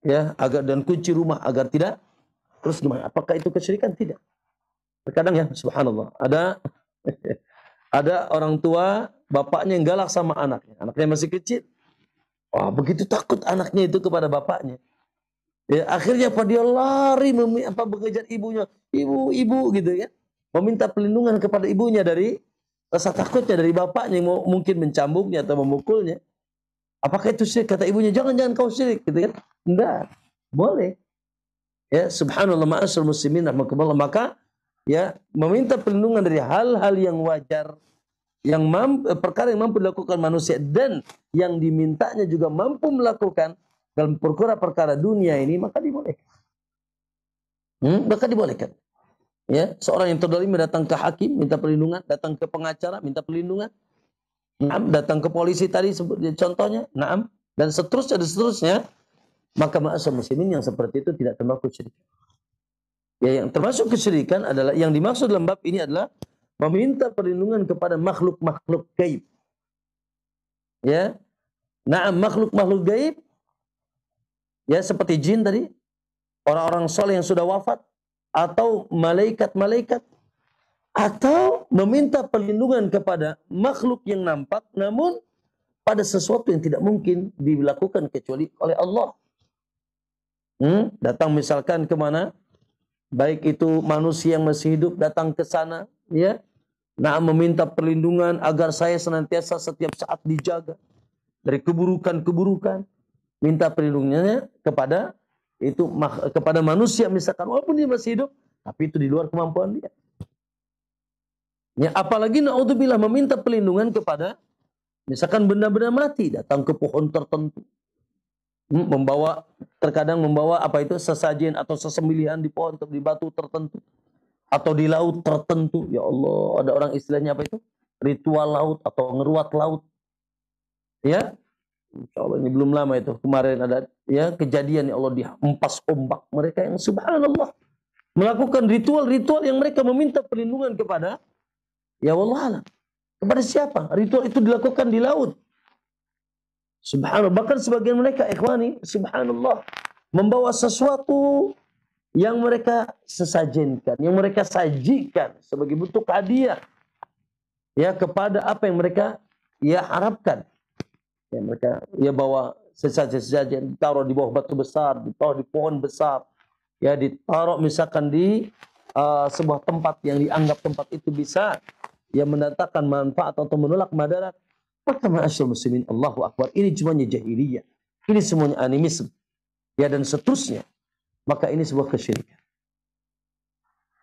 Speaker 1: Ya, dan kunci rumah agar tidak. Terus gimana? Apakah itu kesyirikan? Tidak. Terkadang ya, subhanallah, ada orang tua, bapaknya yang galak sama anaknya. Anaknya masih kecil. Wah, begitu takut anaknya itu kepada bapaknya. Ya, akhirnya dia lari mengejar ibunya. Ibu gitu ya. Meminta perlindungan kepada ibunya dari rasa takutnya dari bapaknya yang mungkin mencambuknya atau memukulnya. Apakah itu syirik? Kata ibunya, jangan kau syirik, gitu kan? Enggak, boleh. Ya, subhanallah, ma'asyar muslimin rahmatullah. Maka ya, meminta perlindungan dari hal-hal yang wajar, yang perkara yang mampu dilakukan manusia dan yang dimintanya juga mampu melakukan dalam perkara-perkara dunia ini, maka dibolehkan. Maka dibolehkan. Ya, seorang yang terzalim datang ke hakim minta perlindungan, datang ke pengacara minta perlindungan, Naam, datang ke polisi tadi contohnya, naam, dan seterusnya, maka ma'asyiral muslimin yang seperti itu tidak termasuk kesyirikan. Ya, yang termasuk kesyirikan adalah yang dimaksud dalam bab ini adalah meminta perlindungan kepada makhluk-makhluk gaib. Ya. Naam, makhluk-makhluk gaib ya seperti jin tadi, orang-orang soleh yang sudah wafat, atau malaikat-malaikat, atau meminta perlindungan kepada makhluk yang nampak namun pada sesuatu yang tidak mungkin dilakukan kecuali oleh Allah. Datang misalkan kemana, baik itu manusia yang masih hidup datang ke sana, ya, nah meminta perlindungan agar saya senantiasa setiap saat dijaga dari keburukan-keburukan, minta perlindungannya kepada itu kepada manusia misalkan, walaupun dia masih hidup, tapi itu di luar kemampuan dia. Ya, apalagi naudzubillah meminta perlindungan kepada misalkan benda-benda mati, datang ke pohon tertentu, terkadang membawa apa itu sesajen atau sesembelihan di pohon atau di batu tertentu atau di laut tertentu. Ya Allah, ada orang istilahnya apa itu? Ritual laut atau ngeruat laut. Ya, insya Allah ini belum lama itu, kemarin ada ya kejadian, ya Allah, dihempas ombak mereka yang subhanallah melakukan ritual-ritual yang mereka meminta perlindungan kepada ya Allah. Kepada siapa? Ritual itu dilakukan di laut. Subhanallah. Bahkan sebagian mereka, ikhwani, subhanallah, membawa sesuatu yang mereka sesajenkan, yang mereka sajikan sebagai bentuk hadiah ya kepada apa yang mereka ya harapkan. Ya, mereka ya bawa sesajen ditaruh di bawah batu besar, ditaruh di pohon besar, ya ditaruh misalkan di sebuah tempat yang dianggap tempat itu bisa yang mendatangkan manfaat atau menolak madarat. Maka ma'asyil muslimin, Allahu Akbar, ini semuanya jahiliyah, ini semuanya animisme, ya dan seterusnya. Maka ini sebuah kesyirikan.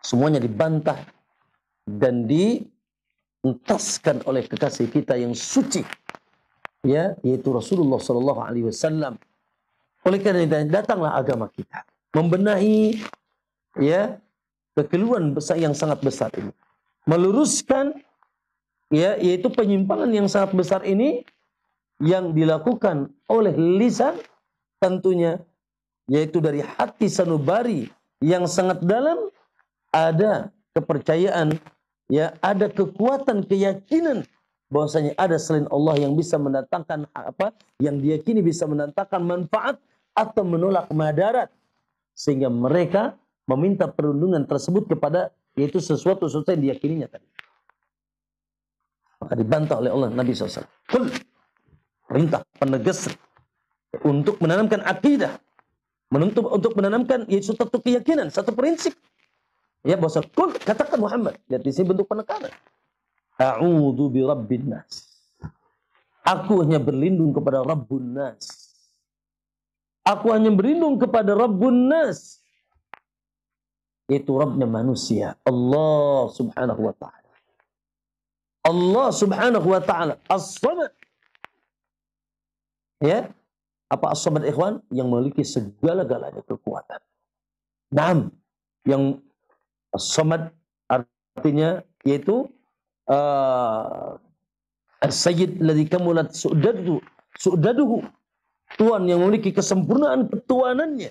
Speaker 1: Semuanya dibantah dan dientaskan oleh kekasih kita yang suci, ya, yaitu Rasulullah Sallallahu Alaihi Wasallam. Oleh karena itu datanglah agama kita membenahi ya kekeliruan besar yang sangat besar ini, meluruskan ya, yaitu penyimpangan yang sangat besar ini yang dilakukan oleh lisan tentunya, yaitu dari hati sanubari yang sangat dalam ada kepercayaan, ya ada kekuatan keyakinan bahwasanya ada selain Allah yang bisa mendatangkan apa yang diyakini bisa mendatangkan manfaat atau menolak madarat, sehingga mereka meminta perlindungan tersebut kepada yaitu sesuatu yang diyakininya tadi. Maka dibantah oleh Allah Nabi SAW. Perintah penegas untuk menanamkan akidah, untuk menanamkan yaitu satu keyakinan, satu prinsip. Ya, bahwa katakan Muhammad, lihat di sini bentuk penekanan. A'udzu birabbin nas. Aku hanya berlindung kepada Rabbun nas. Aku hanya berlindung kepada Rabbun nas, yaitu Rabbnya manusia, Allah Subhanahu wa ta'ala. Allah Subhanahu wa ta'ala As-Samad. Ya, apa As-Samad ikhwan? Yang memiliki segala-galanya kekuatan. Naam, yang As-Samad artinya yaitu As-Sayyid ladzi kamulat su'daduhu, Tuhan yang memiliki kesempurnaan ketuanannya,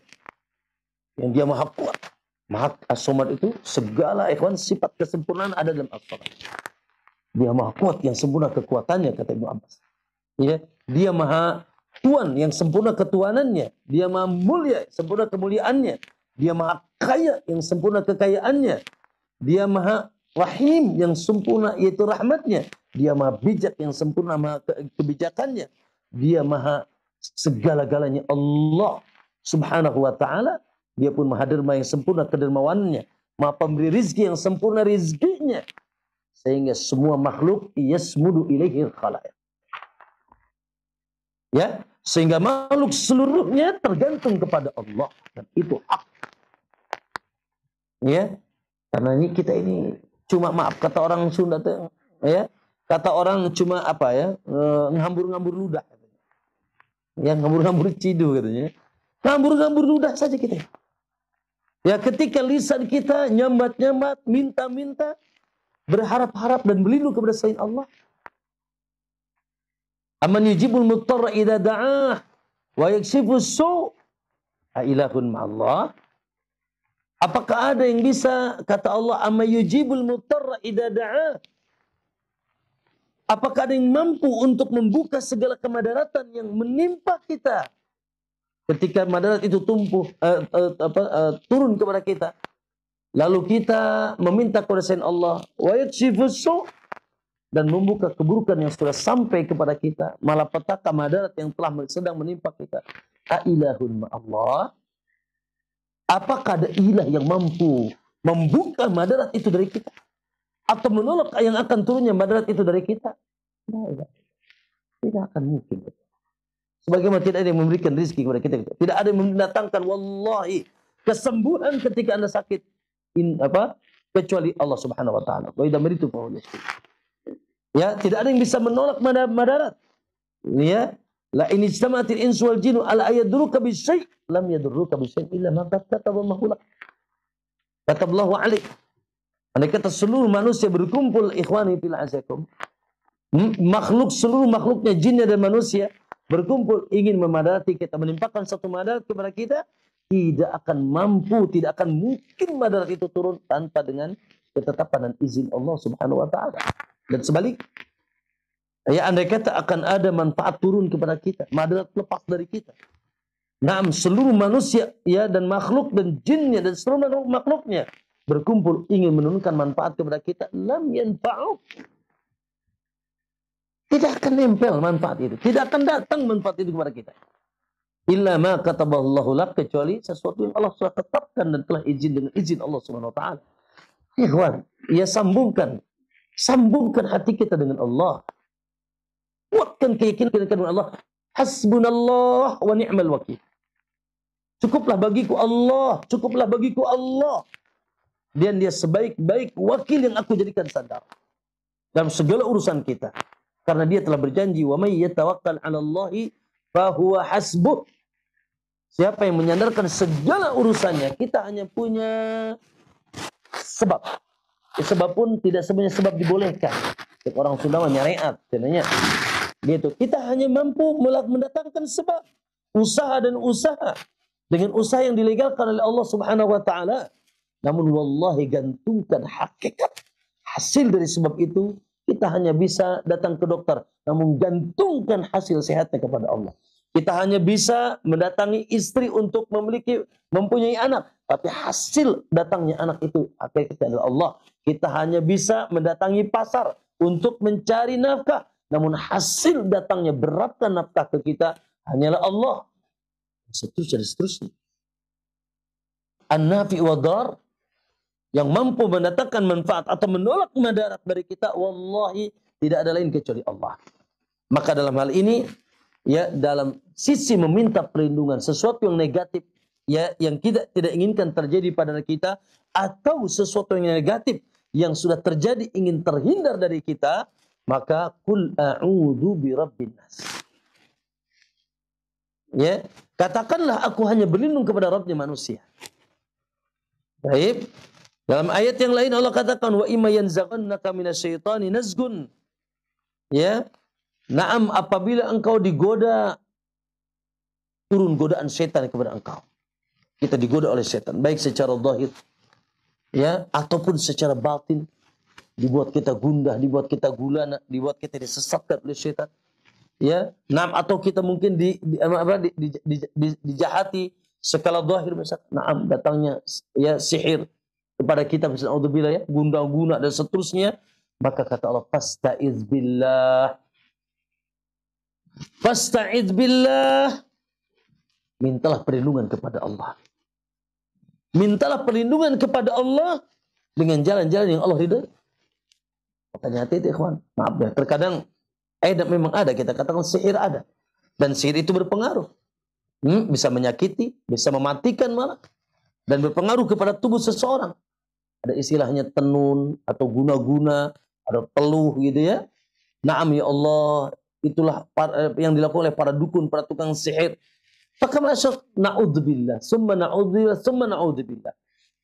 Speaker 1: yang dia maha kuat. Maha As-Samad itu segala ikhwan sifat kesempurnaan ada dalam As-Samad. Dia maha kuat yang sempurna kekuatannya, kata Ibnu Abbas. Ya, dia maha Tuhan yang sempurna ketuanannya. Dia maha mulia, sempurna kemuliaannya. Dia maha kaya yang sempurna kekayaannya. Dia maha rahim yang sempurna yaitu rahmatnya. Dia maha bijak yang sempurna maha kebijakannya. Dia maha segala-galanya Allah Subhanahu wa ta'ala. Dia pun maha derma yang sempurna kedermawannya. Maha pemberi rizki yang sempurna rizkinya. Sehingga semua makhluk yasmudu ilaihi khalaiq. Ya, sehingga makhluk seluruhnya tergantung kepada Allah, dan itu hak. Ya, karena ini kita ini cuma maaf kata orang Sunda tuh, ya, kata orang cuma apa ya, ngambur-ngambur ludah, ya ngambur-ngambur cidu katanya, ngambur-ngambur ludah saja kita. Ya, ketika lisan kita nyambat-nyambat, minta-minta, berharap-harap dan berlindung kepada selain Allah, Amman yujibul muttarra idza da'ah wa yakshifus su'. Ailahun ma'allah. Apakah ada yang bisa, kata Allah, amma yujibul muttarra idza da'ah? Apakah ada yang mampu untuk membuka segala kemadaratan yang menimpa kita ketika madarat itu turun kepada kita? Lalu kita meminta kepada selain Allah, wa yakshifus su', dan membuka keburukan yang sudah sampai kepada kita, malapetaka madarat yang telah sedang menimpa kita. Ailahun ma'allah. Apakah ada ilah yang mampu membuka madarat itu dari kita? Atau menolak yang akan turunnya madarat itu dari kita? Tidak akan mungkin. Sebagaimana tidak ada yang memberikan rezeki kepada kita. Tidak ada yang mendatangkan wallahi kesembuhan ketika Anda sakit. Kecuali Allah Subhanahu wa taala. Wa idza maritu fa huwa yashfi. Ya, tidak ada yang bisa menolak madarat. Ya, la in ijtama'atil insu wal jinnu ala ayadruka bisyai' lam yadurruka bisyai' illa ma kataballahu lak. Kataballahu alaik. Andai kata seluruh manusia berkumpul, ikhwani fil azakum, seluruh makhluknya, jinnya dan manusia berkumpul ingin memadarati kita, menimpakan satu madarat kepada kita, tidak akan mampu, tidak akan mungkin madarat itu turun tanpa dengan ketetapan dan izin Allah Subhanahu wa taala. Dan sebalik, ya, andai kata akan ada manfaat turun kepada kita, madarat lepas dari kita. Naam, seluruh manusia, ya, dan makhluk dan jinnya dan seluruh makhluknya berkumpul ingin menurunkan manfaat kepada kita, lam yanfa'u. Tidak akan nempel manfaat itu, tidak akan datang manfaat itu kepada kita. Illa ma kataballahu lak, kecuali sesuatu yang Allah sudah tetapkan dan telah izin dengan izin Allah Subhanahu wa taala. Ikhwan, ya, sambungkan hati kita dengan Allah. Kuatkan keyakinan kita dengan Allah. Hasbunallah wa ni'mal wakil. Cukuplah bagiku Allah, cukuplah bagiku Allah. Dan dia sebaik-baik wakil yang aku jadikan sandar dalam segala urusan kita. Karena dia telah berjanji, wa may yatawakkal 'ala Allahi fa huwa hasbuh. Siapa yang menyandarkan segala urusannya, kita hanya punya sebab. Sebab pun tidak sebenarnya sebab dibolehkan. Orang Sunda nyariat, sebenarnya gitu. Kita hanya mampu mendatangkan sebab, usaha dan usaha dengan usaha yang dilegalkan oleh Allah Subhanahu wa taala. Namun wallahi, gantungkan hakikat hasil dari sebab itu. Kita hanya bisa datang ke dokter, namun gantungkan hasil sehatnya kepada Allah. Kita hanya bisa mendatangi istri untuk mempunyai anak, tapi hasil datangnya anak itu hakikatnya adalah Allah. Kita hanya bisa mendatangi pasar untuk mencari nafkah, namun hasil datangnya beratkan nafkah ke kita hanyalah Allah. Seterusnya dan seterusnya. An-nafi wa dar, yang mampu mendatangkan manfaat atau menolak madarat dari kita, wallahi tidak ada lain kecuali Allah. Maka dalam hal ini, ya, dalam sisi meminta perlindungan sesuatu yang negatif, ya, yang kita tidak inginkan terjadi pada kita, atau sesuatu yang negatif yang sudah terjadi ingin terhindar dari kita, maka kul a'udzu birabbin nas. Ya, katakanlah aku hanya berlindung kepada Rabbnya manusia. Baik. Dalam ayat yang lain Allah katakan, wa imma yanzaghannaka minasyaitani nazgun. Ya. Naam, apabila engkau digoda, turun godaan setan kepada engkau. Kita digoda oleh setan, baik secara zahir, ya, ataupun secara batin, dibuat kita gundah, dibuat kita gulana, dibuat kita disesatkan oleh setan. Ya, naam, atau kita mungkin dijahati skala zahir, misalnya, naam, datangnya, ya, sihir kepada kita, misalnya, auzubillah, ya, guna-guna dan seterusnya, maka kata Allah, fasta'iz billah. Fasta'iz billah. Mintalah perlindungan kepada Allah. Mintalah perlindungan kepada Allah dengan jalan-jalan yang Allah ridhai. Katanya hati itu, ikhwan. Maaf ya, terkadang memang ada, kita katakan sihir ada. Dan sihir itu berpengaruh. Bisa menyakiti, bisa mematikan malah. Dan berpengaruh kepada tubuh seseorang. Ada istilahnya tenun atau guna-guna, ada peluh gitu ya. Naam ya Allah, itulah yang dilakukan oleh para dukun, para tukang sihir. Maka masuk na'udzubillah, summa na'udzubillah, summa na'udzubillah.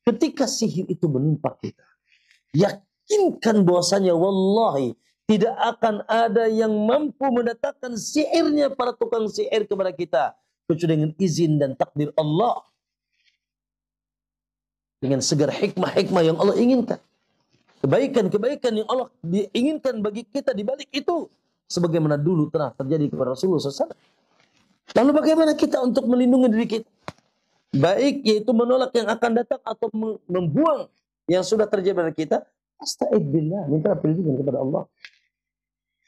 Speaker 1: Ketika sihir itu menimpa kita, yakinkan bahwasanya wallahi tidak akan ada yang mampu mendatangkan sihirnya para tukang sihir kepada kita kecuali dengan izin dan takdir Allah. Dengan segar hikmah-hikmah yang Allah inginkan. Kebaikan-kebaikan yang Allah inginkan bagi kita di balik itu. Sebagaimana dulu telah terjadi kepada Rasulullah SAW. Lalu bagaimana kita untuk melindungi diri kita? Baik yaitu menolak yang akan datang atau membuang yang sudah terjadi pada kita. Astagfirullah, minta perlindungan kepada Allah.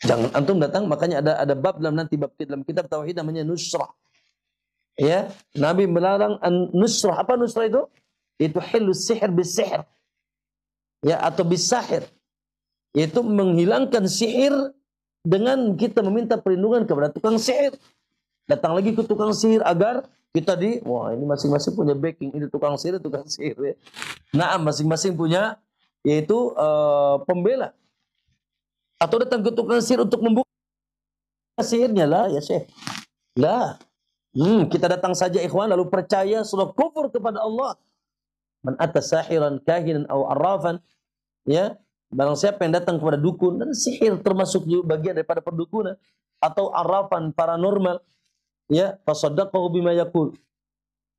Speaker 1: Jangan antum datang, makanya ada bab dalam dalam kitab tauhid namanya nusrah. Ya, Nabi melarang nusrah. Apa nusrah itu? Itu hilus sihir bis sihir. Ya, atau bis sahir. Yaitu menghilangkan sihir dengan kita meminta perlindungan kepada tukang sihir. Datang lagi ke tukang sihir agar kita wah ini masing-masing punya backing, ini tukang sihir ya. Nah, masing-masing punya yaitu pembela. Atau datang ke tukang sihir untuk membuka sihirnya lah ya Syekh. Lah. Kita datang saja ikhwan lalu percaya sudah kufur kepada Allah. Man atas sahiran kahinan aw arrafan, ya, barang siapa yang datang kepada dukun, dan sihir termasuk juga bagian daripada perdukunan, atau arrafan paranormal, ya, fasaddaqahu bima yaqul,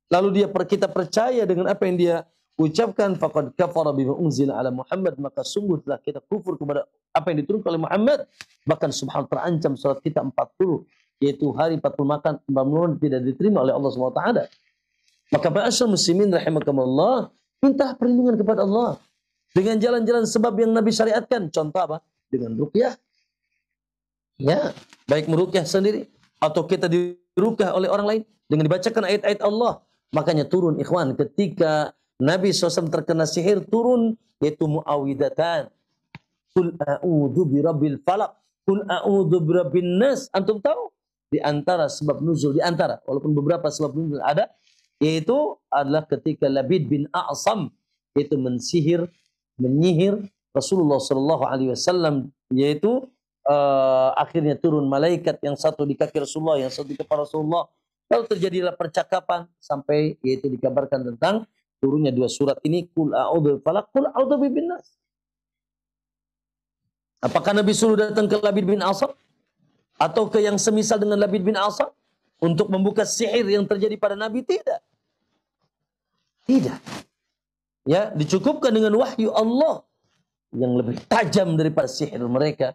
Speaker 1: lalu kita percaya dengan apa yang dia ucapkan, faqad kafara bima unzila ala Muhammad, maka sungguh telah kita kufur kepada apa yang diturunkan oleh Muhammad. Bahkan subhanallah terancam surat kita 40, yaitu hari 40 makan tidak diterima oleh Allah SWT. Maka ma'asyar muslimin rahimakumullah, minta perlindungan kepada Allah dengan jalan-jalan sebab yang Nabi syariatkan. Contoh apa? Dengan ruqyah. Ya, baik meruqyah sendiri atau kita diruqyah oleh orang lain dengan dibacakan ayat-ayat Allah. Makanya turun ikhwan ketika Nabi SAW terkena sihir, turun yaitu muawwidatan. Qul a'udzu birabbil falaq, qul a'udzu birabbin nas. Antum tahu? Di antara sebab nuzul, walaupun beberapa sebab nuzul ada, yaitu adalah ketika Labid bin A'sam yaitu menyihir Rasulullah sallallahu alaihi wasallam, yaitu akhirnya turun malaikat, yang satu di kaki Rasulullah, yang satu di kepala Rasulullah. Lalu terjadilah percakapan sampai yaitu dikabarkan tentang turunnya dua surat ini, Qul a'udzu falaq, Qul a'udzu birabbin nas. Apakah Nabi suruh datang ke Labid bin A'sam atau ke yang semisal dengan Labid bin A'sam untuk membuka sihir yang terjadi pada Nabi? Tidak. Tidak. Ya, dicukupkan dengan wahyu Allah yang lebih tajam daripada sihir mereka.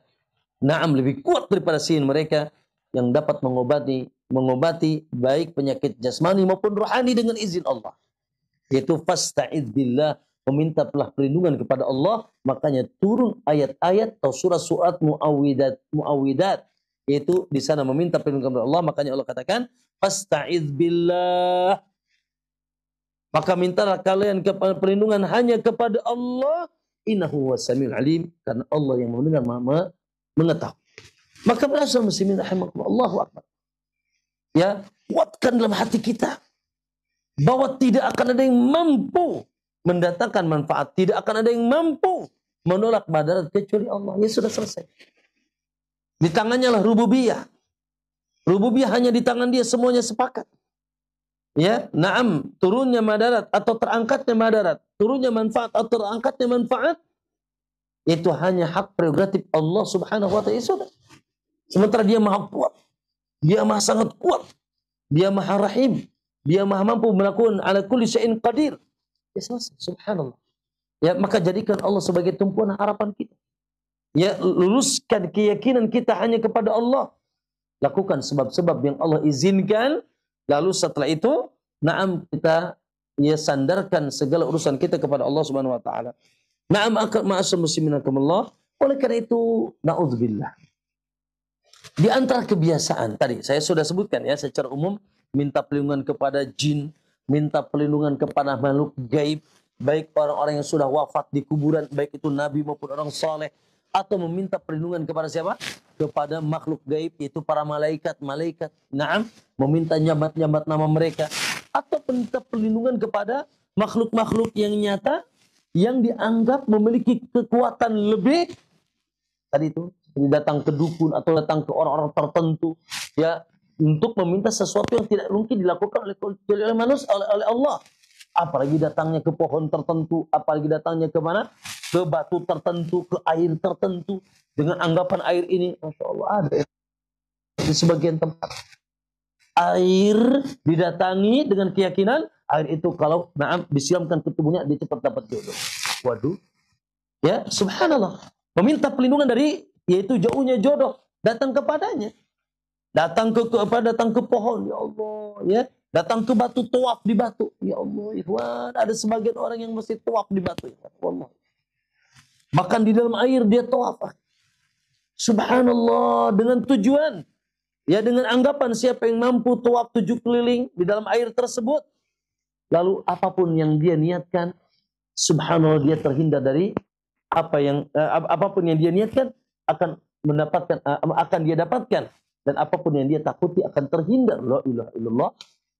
Speaker 1: Naam, lebih kuat daripada sihir mereka yang dapat mengobati baik penyakit jasmani maupun rohani dengan izin Allah. Yaitu fasta'idz billah, meminta perlindungan kepada Allah. Makanya turun ayat-ayat atau surat-surat muawwidat. Yaitu di sana meminta perlindungan kepada Allah. Makanya Allah katakan fasta'idz billah. Maka mintalah kalian perlindungan hanya kepada Allah. Innahu wasamiul alim, karena Allah yang mendengar maha mengetahui. Maka berasal muslimin rahimakumullah, Allahu akbar. Ya, kuatkan dalam hati kita bahwa tidak akan ada yang mampu mendatangkan manfaat, tidak akan ada yang mampu menolak madarat kecuali Allah. Ya sudah selesai. Di tangannya lah rububiyah. Rububiyah hanya di tangan dia, semuanya sepakat. Ya, naam, turunnya madarat atau terangkatnya madarat, turunnya manfaat atau terangkatnya manfaat, itu hanya hak prerogatif Allah Subhanahu wa ta'ala. Sudah. Sementara dia maha kuat, dia maha sangat kuat, dia maha rahim, dia maha mampu melakukan ala kulli syai'in qadir. Ya selesai, subhanallah. Ya, maka jadikan Allah sebagai tumpuan harapan kita. Ya, luruskan keyakinan kita hanya kepada Allah. Lakukan sebab-sebab yang Allah izinkan. Lalu setelah itu, naam, kita sandarkan segala urusan kita kepada Allah Subhanahu wa taala. Naam, ma'asyiral muslimin rahimakumullah. Oleh karena itu, naudzubillah. Di antara kebiasaan tadi saya sudah sebutkan ya secara umum, minta perlindungan kepada jin, minta perlindungan kepada makhluk gaib, baik orang-orang yang sudah wafat di kuburan, baik itu nabi maupun orang saleh, atau meminta perlindungan kepada siapa? Kepada makhluk gaib, yaitu para malaikat. Naam, meminta nyabat-nyabat nama mereka, atau minta perlindungan kepada makhluk-makhluk yang nyata yang dianggap memiliki kekuatan lebih. Tadi itu datang ke dukun atau datang ke orang-orang tertentu ya untuk meminta sesuatu yang tidak mungkin dilakukan oleh manusia, oleh Allah. Apalagi datangnya ke pohon tertentu, apalagi datangnya ke mana? Ke batu tertentu, ke air tertentu. dengan anggapan air ini, Masya Allah, ada di sebagian tempat. Air didatangi dengan keyakinan, air itu kalau disiramkan ke tubuhnya, dia cepat dapat jodoh. Waduh. Ya, subhanallah. Meminta perlindungan dari, yaitu jauhnya jodoh datang kepadanya. Datang ke pohon, ya Allah, ya. Datang ke batu, tawaf di batu. Ya Allah, ikhwan, ada sebagian orang yang masih tawaf di batu. Ya Allah. Bahkan di dalam air dia tawaf. Subhanallah, dengan tujuan, ya, dengan anggapan siapa yang mampu tawaf 7 keliling di dalam air tersebut, lalu apapun yang dia niatkan, subhanallah, dia terhindar dari apapun yang dia niatkan akan mendapatkan, akan dia dapatkan, dan apapun yang dia takuti akan terhindar. La ilaha illallah.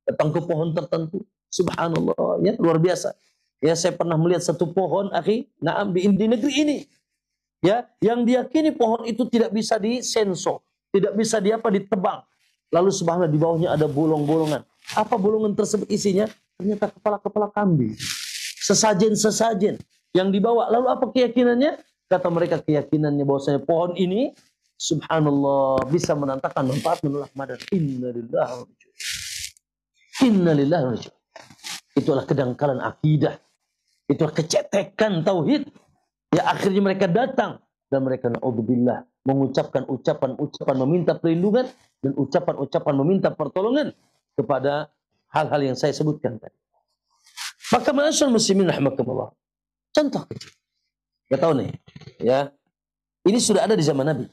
Speaker 1: Datang ke pohon tertentu, subhanallah, ya, luar biasa. Ya, saya pernah melihat satu pohon, akhi, di negeri ini, ya, yang diyakini pohon itu tidak bisa disensor, tidak bisa ditebang. Lalu subhanallah, di bawahnya ada bolong-bolongan. Apa bolongan tersebut isinya? Ternyata kepala-kepala kambing. Sesajen-sesajen yang dibawa. Lalu apa keyakinannya? Kata mereka, keyakinannya bahwasanya pohon ini, subhanallah, bisa menantakan manfaat menolak madat. Innalillahi wa innalillahi wa inna. Itulah kedangkalan akidah. Itulah kecetekan tauhid. Ya, akhirnya mereka datang dan mereka, naudzubillah, mengucapkan ucapan-ucapan meminta perlindungan dan ucapan-ucapan meminta pertolongan kepada hal-hal yang saya sebutkan tadi. Maka ma'asyarul muslimin rahimakumullah. Contoh kecil. Gak tahu nih, ya. Ini sudah ada di zaman Nabi.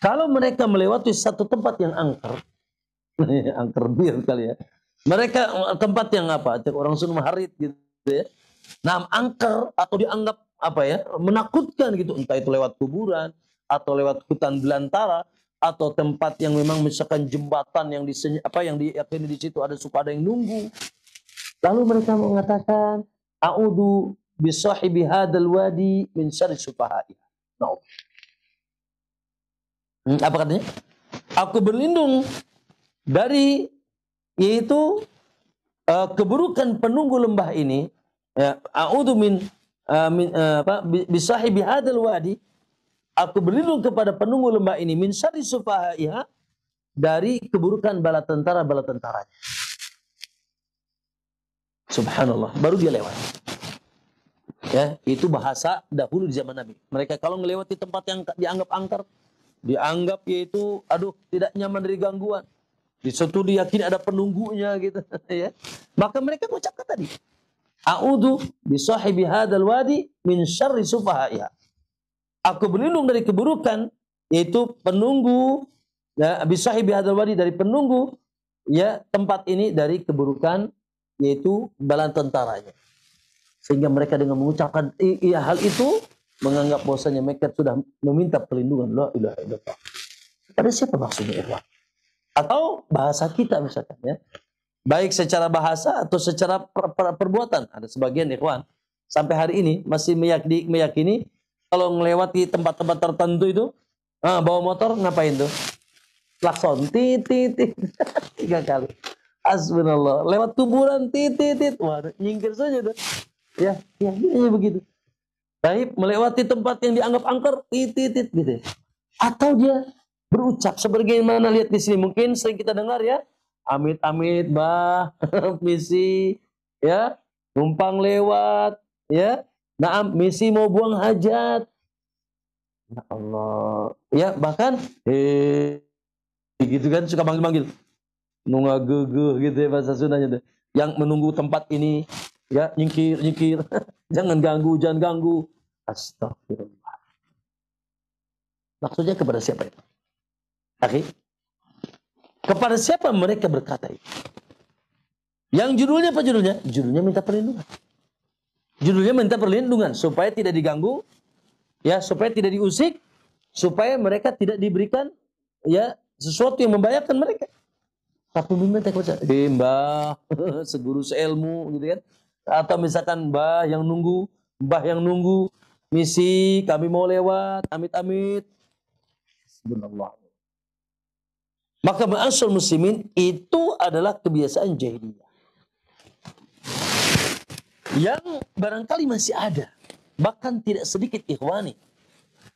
Speaker 1: Kalau mereka melewati satu tempat yang angker, angker bir kali ya. Mereka tempat yang apa? Orang Sunda harit gitu ya. Nah, angker atau dianggap apa ya? Menakutkan gitu, entah itu lewat kuburan atau lewat hutan belantara atau tempat yang memang misalkan jembatan yang yang diyakini di situ ada suka ada yang nunggu. Lalu mereka mengatakan, a'udzu bisahibi hadzal wadi min syarri sufaha'i. No. Apa katanya? Aku berlindung dari, yaitu keburukan penunggu lembah ini. Ya, a'udzu bisahibi hadzal wadi. Aku berlindung kepada penunggu lembah ini min syarri sufaha'iha, dari keburukan bala tentaranya. Subhanallah, baru dia lewat. Ya, itu bahasa dahulu di zaman Nabi. Mereka kalau melewati tempat yang dianggap angker, dianggap yaitu aduh tidak nyaman dari gangguan, di situ diyakini ada penunggunya gitu ya. Maka mereka mengucapkan tadi, a'udzu bisahibi hadzal wadi min syarri sufaha'iha. Aku berlindung dari keburukan, yaitu penunggu, ya, bisahibi hadzal wadi, dari penunggu, ya, tempat ini, dari keburukan, yaitu bala tentaranya. Sehingga mereka dengan mengucapkan hal itu menganggap bahwasanya mereka sudah meminta perlindungan. La ilaha illallah. Pada siapa maksudnya, ikhwan? Atau bahasa kita misalkan, ya. Baik secara bahasa atau secara perbuatan. Ada sebagian ikhwan sampai hari ini masih meyakini kalau melewati tempat-tempat tertentu itu, bawa motor ngapain tuh? Klakson, tit 3 kali. Hasbunallah. Lewat kuburan, tit. Wah, nyingkir saja tuh. Ya, ini begitu. Baik, melewati tempat yang dianggap angker, tit gitu. Atau dia berucap sebagaimana lihat di sini, mungkin sering kita dengar ya, amit-amit bah, misi, ya, numpang lewat, ya, naam, misi mau buang hajat. Ya Allah, ya, bahkan gitu kan, suka manggil-manggil, nunggah gegeh gitu ya bahasa Sundanya tuh, yang menunggu tempat ini. Ya, nyingkir. jangan ganggu. Astagfirullah. Maksudnya kepada siapa itu? Oke. Kepada siapa mereka berkata itu? Yang judulnya apa judulnya? Judulnya minta perlindungan. Judulnya minta perlindungan supaya tidak diganggu, ya, supaya tidak diusik, supaya mereka tidak diberikan, ya, sesuatu yang membahayakan mereka. Tapi minta kepada mbah, seguru seilmu gitu kan. Atau misalkan mbah yang nunggu, misi kami mau lewat, amit-amit. Subhanallah. Maka ma'asyarul muslimin, itu adalah kebiasaan jahiliyah yang barangkali masih ada, bahkan tidak sedikit ikhwani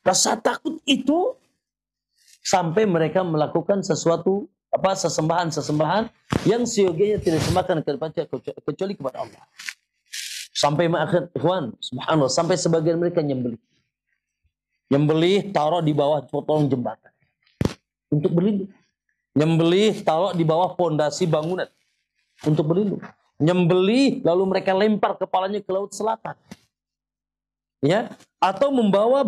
Speaker 1: Rasa takut itu sampai mereka melakukan sesuatu sesembahan yang seyogianya tidak disembahkan kecuali kepada Allah. Sampai akhir ikhwan, subhanallah, sampai sebagian mereka nyembelih taruh di bawah potong jembatan untuk berlindung. Nyembelih taruh di bawah pondasi bangunan untuk berlindung. Nyembelih lalu mereka lempar kepalanya ke laut selatan. Ya, atau membawa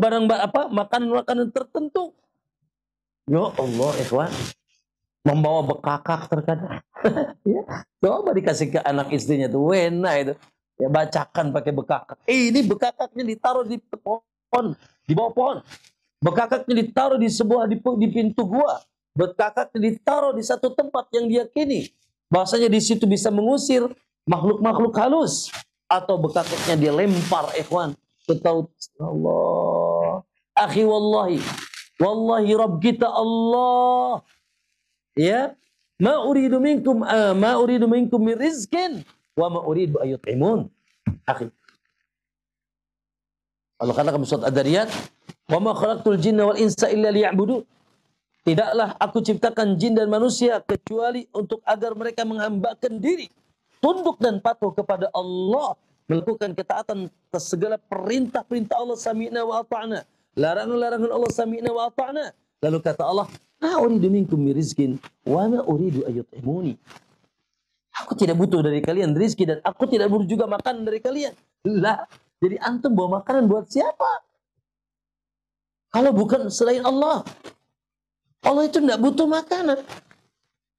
Speaker 1: makanan tertentu. Ya Allah, ikhwan. Membawa bekakak terkadang. Ya, coba dikasih ke anak istrinya tuh, wena itu. Ya, bacakan pakai bekakak. Ini bekakaknya ditaruh di pohon, di bawah pohon. Bekakaknya ditaruh di pintu gua. Bekakaknya ditaruh di satu tempat yang diyakini bahwasanya di situ bisa mengusir makhluk-makhluk halus, atau bekakaknya dia lempar, ikhwan, ke laut. Allah, akhi, wallahi Rabb kita Allah. Ya, ma uridu minkum min rizkin wa ma uridu ayut'imun. Akhi, Allah katakan dalam surat Ad-Dariyat, wa ma khalaqtul jinna wal insa illa liya'budu. Tidaklah aku ciptakan jin dan manusia kecuali untuk agar mereka menghambakan diri, tunduk dan patuh kepada Allah, melakukan ketaatan atas segala perintah-perintah Allah, sami'na wa ata'na, larangan-larangan Allah, sami'na wa ata'na. Lalu kata Allah, ma uridu minkum min rizkin wa ma uridu ayut'imuni. Aku tidak butuh dari kalian rizki dan aku tidak butuh juga makanan dari kalian. Lah, jadi antum bawa makanan buat siapa? Kalau bukan selain Allah. Allah itu tidak butuh makanan.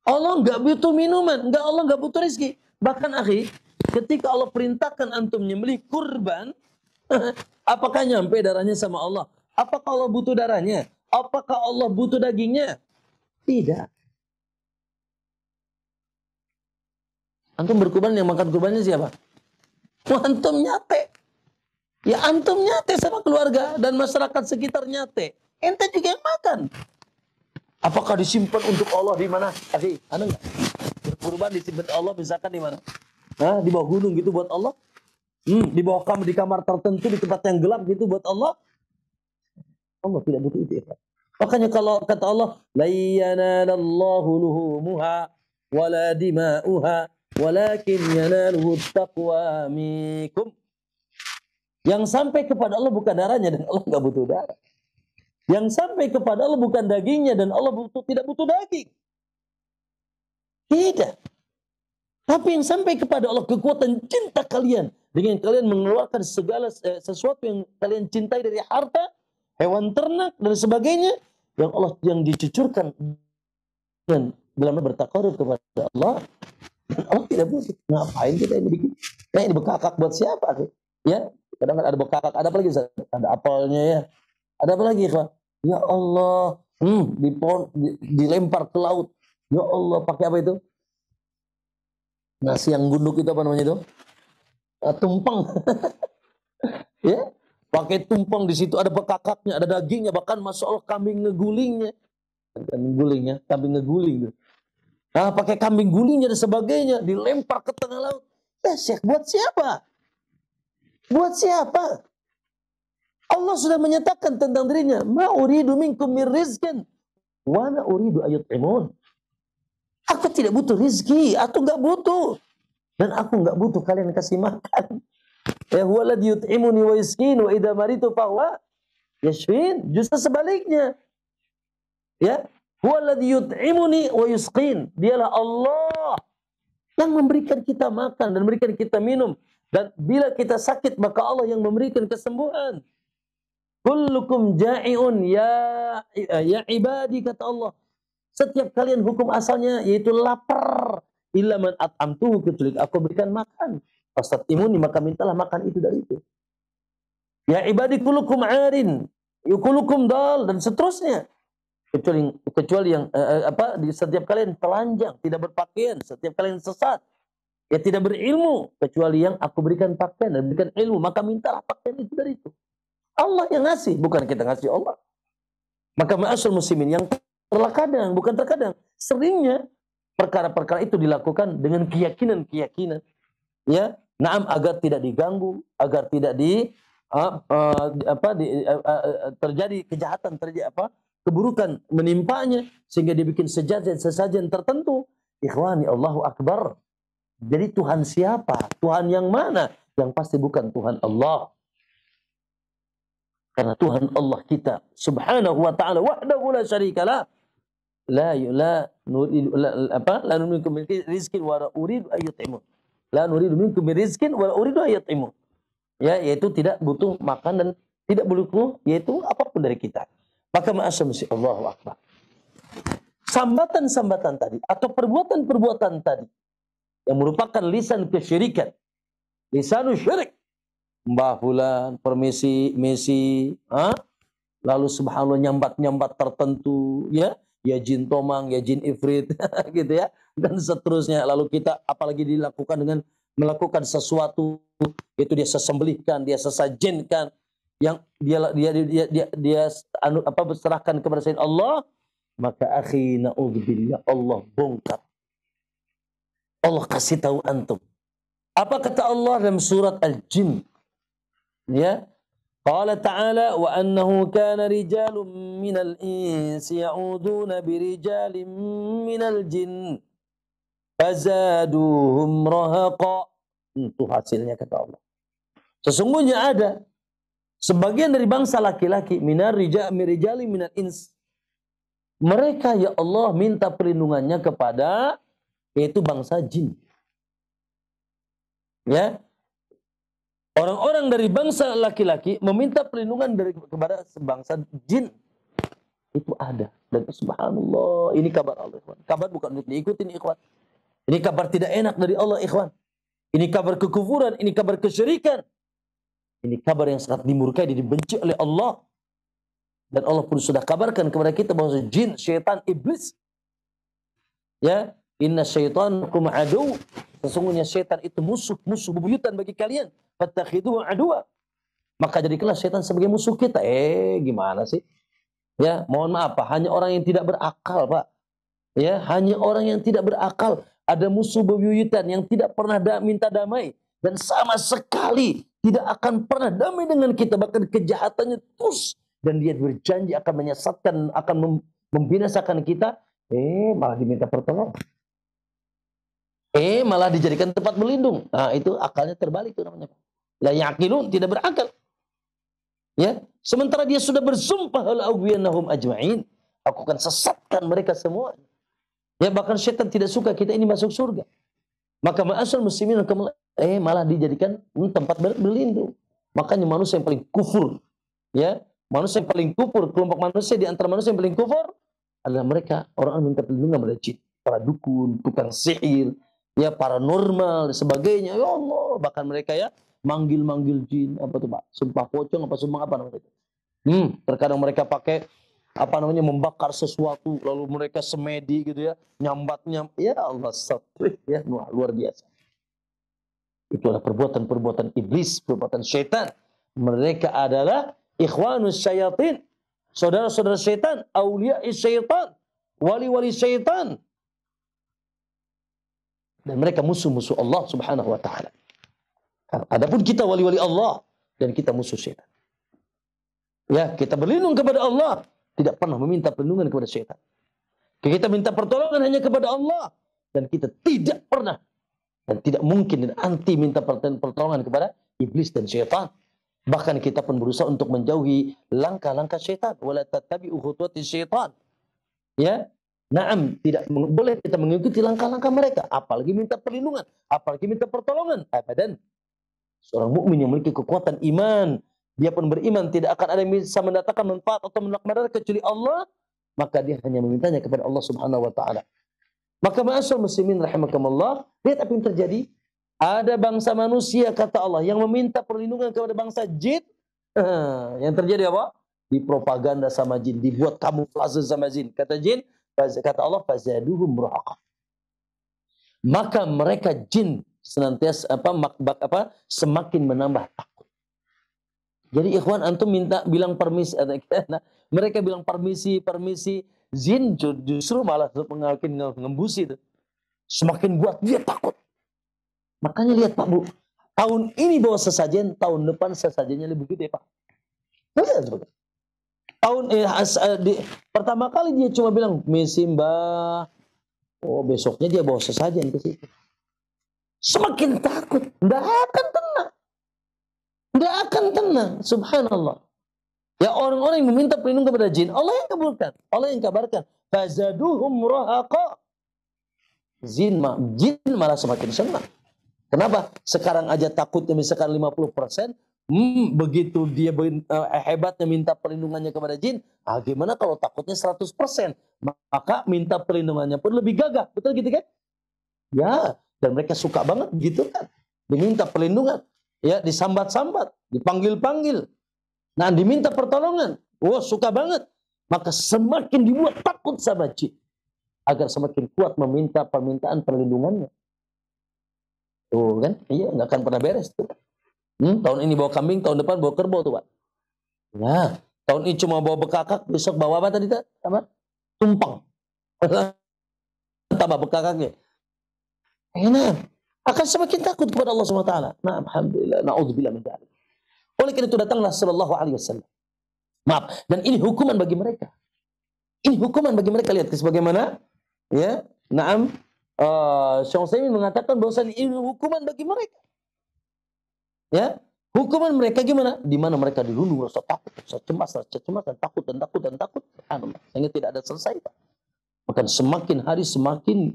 Speaker 1: Allah nggak butuh minuman. Allah nggak butuh rizki. Bahkan akhi, ketika Allah perintahkan antum nyembelih kurban, apakah nyampe darahnya sama Allah? Apakah Allah butuh darahnya? Apakah Allah butuh dagingnya? Tidak. Antum berkurban, yang makan kurbannya siapa? Antum nyate. Ya antum nyate sama keluarga dan masyarakat sekitar nyate. Ente juga yang makan. Apakah disimpan untuk Allah di mana? Akhi, ada nggak? Berkurban disimpan Allah misalkan di mana? Hah? Di bawah gunung gitu buat Allah? Di bawah di kamar tertentu, di tempat yang gelap gitu buat Allah? Allah tidak butuh itu. Ya. Makanya kalau kata Allah, la yanalallahu luhumuha wala dima'uha walakin yanaluhu taqwa minkum. Yang sampai kepada Allah bukan darahnya, dan Allah nggak butuh darah. Yang sampai kepada Allah bukan dagingnya, dan Allah tidak butuh daging. Tidak. Tapi yang sampai kepada Allah kekuatan cinta kalian, dengan kalian mengeluarkan segala sesuatu yang kalian cintai dari harta, hewan ternak dan sebagainya, yang Allah yang dicucurkan dan dalam bertakarub kepada Allah. Dan Allah tidak butuh. Ngapain kita ini bikin? Nah, ini bekakak buat siapa? Ya, kadang ada bekakak, ada apa lagi? Ada apelnya ya. Ada apa lagi, Pak? Ya Allah, dilempar ke laut. Ya Allah, pakai apa itu? Nasi yang gunduk itu apa namanya itu? Tumpeng. Ya, pakai tumpeng, di situ ada bekakaknya, ada dagingnya, bahkan masya Allah kambing ngegulingnya. Kambing ngeguling. Nah, pakai kambing gulingnya dan sebagainya, dilempar ke tengah laut. Syekh, buat siapa? Buat siapa? Allah sudah menyatakan tentang dirinya, ma uridu minkum min rizkin wa ma uridu ayut'imun. Aku tidak butuh rizki, aku nggak butuh, dan aku nggak butuh kalian kasih makan. Ya huwa alladzi yut'imuni wa yasqin wa idza maritu fa huwa yashfin. Justru sebaliknya. Ya, huwa alladzi yut'imuni wa yasqin. Dialah Allah yang memberikan kita makan dan memberikan kita minum, dan bila kita sakit maka Allah yang memberikan kesembuhan. Kullukum ja'iun ya ibadi, kata Allah. Setiap kalian hukum asalnya yaitu lapar. Illa man at'amtuhu, kecuali aku berikan makan. Fastatimuni, maka mintalah makan itu dari itu. Ya ibadi kullukum arin, yukulukum dal, dan seterusnya. Kecuali yang setiap kalian telanjang, tidak berpakaian, setiap kalian sesat, ya tidak berilmu, kecuali yang aku berikan pakaian dan berikan ilmu, maka mintalah pakaian itu dari itu. Allah yang ngasih, bukan kita ngasih Allah. Maka ma'asyarul muslimin, yang bukan terkadang, seringnya perkara-perkara itu dilakukan dengan keyakinan-keyakinan. Ya, na'am, agar tidak diganggu, agar tidak terjadi kejahatan, terjadi keburukan menimpanya sehingga dibikin sesajen tertentu. Ikhwani, Allahu Akbar. Jadi Tuhan siapa? Tuhan yang mana? Yang pasti bukan Tuhan Allah. Karena Tuhan Allah kita subhanahu wa ta'ala wahdahu la syarikalah. La nuridu la nuridu minkum rizqin wa uridu ayyut'imun. La nuridu minkum rizqin wa uridu ayyut'imun. Ya, yaitu tidak butuh makan dan tidak butuh yaitu apapun dari kita. Maka ma'asyamsi Allahu Akbar. Sambatan-sambatan tadi atau perbuatan-perbuatan tadi yang merupakan lisan kesyirikan. Lisanul syirik. Mbah fulan, permisi, misi, lalu subhanallah nyambat-nyambat tertentu, ya jin tomang, ya jin ifrit, gitu ya, dan seterusnya. Lalu kita apalagi dilakukan dengan melakukan sesuatu, itu dia sesembelihkan, dia sesajenkan, yang dia serahkan kepada selain Allah, maka akhi na'udzubillah, Allah bongkar. Allah kasih tahu antum. Apa kata Allah dalam surat Al-Jin? Ya, qala ta'ala wa annahu kana rijalun minal insi ya'uduna birijalin minal jin fazaduhum rahaqa. Itu hasilnya kata Allah. Sesungguhnya ada sebagian dari bangsa laki-laki mirijali minal ins. Mereka ya Allah minta perlindungannya kepada yaitu bangsa jin. Ya. Orang-orang dari bangsa laki-laki meminta perlindungan kepada sebangsa jin. Itu ada. Dan subhanallah, ini kabar Allah, ikhwan. Kabar bukan untuk diikutin, ikhwan. Ini kabar tidak enak dari Allah, ikhwan. Ini kabar kekufuran, ini kabar kesyirikan. Ini kabar yang sangat dimurkai dan dibenci oleh Allah. Dan Allah pun sudah kabarkan kepada kita bahwa jin, syaitan, iblis. Ya, inna syaitanukum adu. Sesungguhnya syaitan itu musuh bebuyutan bagi kalian. Fattakhiduhu aduwa. Maka jadikanlah syaitan sebagai musuh kita. Gimana sih? Ya, mohon maaf Pak, hanya orang yang tidak berakal, Pak. Ya, hanya orang yang tidak berakal. Ada musuh bebuyutan yang tidak pernah minta damai dan sama sekali tidak akan pernah damai dengan kita, bahkan kejahatannya terus, dan dia berjanji akan menyesatkan, akan membinasakan kita. Malah diminta pertolongan. Malah dijadikan tempat berlindung. Nah, itu akalnya terbalik itu namanya. La yaqilun, tidak berakal. Ya, sementara dia sudah bersumpah la ughwiyannahum ajma'in. Aku akan sesatkan mereka semua. Ya, bahkan syaitan tidak suka kita ini masuk surga. Maka ma'asal muslimin malah dijadikan tempat berlindung. Makanya manusia yang paling kufur, ya, manusia yang paling kufur, kelompok manusia di antara manusia yang paling kufur adalah mereka orang yang minta perlindungan pada jin, para dukun, tukang sihir, ya, paranormal dan sebagainya. Ya Allah, bahkan mereka ya manggil jin, apa tuh Pak? Sumpah pocong apa sumpah apa namanya itu? Terkadang mereka pakai membakar sesuatu, lalu mereka semedi gitu ya, nyambatnya, ya Allah, ya luar biasa. Itu adalah perbuatan-perbuatan iblis, perbuatan syaitan. Mereka adalah ikhwanus syayatin, saudara-saudara syaitan, aulia syaitan, wali-wali syaitan. Dan mereka musuh-musuh Allah subhanahu wa ta'ala. Adapun kita wali-wali Allah dan kita musuh syaitan. Ya, kita berlindung kepada Allah, tidak pernah meminta perlindungan kepada syaitan. Kita minta pertolongan hanya kepada Allah, dan kita tidak pernah dan tidak mungkin dan anti minta pertolongan kepada iblis dan syaitan. Bahkan kita pun berusaha untuk menjauhi langkah-langkah syaitan. Wala tattabi'u khutuwati syaitan. Ya, na'am, tidak boleh kita mengikuti langkah-langkah mereka, apalagi minta perlindungan, apalagi minta pertolongan. Abadan. Seorang mukmin yang memiliki kekuatan iman, dia pun beriman tidak akan ada yang bisa mendatangkan manfaat atau menolak madarat kecuali Allah, maka dia hanya memintanya kepada Allah subhanahu wa ta'ala. Maka ma'asyar muslimin rahimakumullah, lihat apa yang terjadi. Ada bangsa manusia, kata Allah, yang meminta perlindungan kepada bangsa jin. Yang terjadi apa? Dipropaganda sama jin, dibuat kamuflase sama jin. Kata jin, kata Allah, fazaduhum rahaqa. Maka mereka jin senantiasa semakin menambah takut. Jadi ikhwan, antum bilang permisi, mereka bilang permisi, jin justru malah mengakin ngembusi itu. Semakin buat dia takut. Makanya lihat Pak Bu, Tahun ini bawa sesajen, tahun depan sesajennya lebih gede, Pak. Pertama kali dia cuma bilang, misi Mbah. Oh, besoknya dia bawa sesajen ke situ. Semakin takut, tidak akan tenang. Tidak akan tenang, subhanallah. Ya, orang-orang yang meminta perlindungan kepada jin, Allah yang kabulkan, Allah yang kabarkan. Fazaduhum rahaqa. Jin malah semakin senang. Kenapa? Sekarang aja takutnya misalkan 50%, begitu dia hebatnya minta perlindungannya kepada jin, gimana kalau takutnya 100%? Maka minta perlindungannya pun lebih gagah, betul gitu kan? Ya, dan mereka suka banget gitu kan. Diminta perlindungan, ya, disambat-sambat, dipanggil-panggil. Nah, diminta pertolongan. Wah, suka banget. Maka semakin dibuat takut sama jin. Agar semakin kuat meminta permintaan perlindungannya. Tuh kan, iya, nggak akan pernah beres tuh. Tahun ini bawa kambing, tahun depan bawa kerbau tuh, Pak. Nah, tahun ini cuma bawa bekakak, besok bawa apa tadi, Pak? Apa? Tumpeng. Tambah bekakaknya. Enak. Akan semakin takut kepada Allah SWT. Nah, alhamdulillah, na'udzubillah min dzalik. Oleh karena itu datanglah sallallahu alaihi wasallam. Maaf, dan ini hukuman bagi mereka. Ini hukuman bagi mereka, lihat sebagaimana ya, na'am, Syekh Utsaimin mengatakan bahwasanya ini hukuman bagi mereka. Ya, hukuman mereka gimana? Di mana mereka dirundung rasa takut, rasa cemas, dan takut dan takut dan takut. Sehingga tidak ada selesai, Pak. Bahkan semakin hari semakin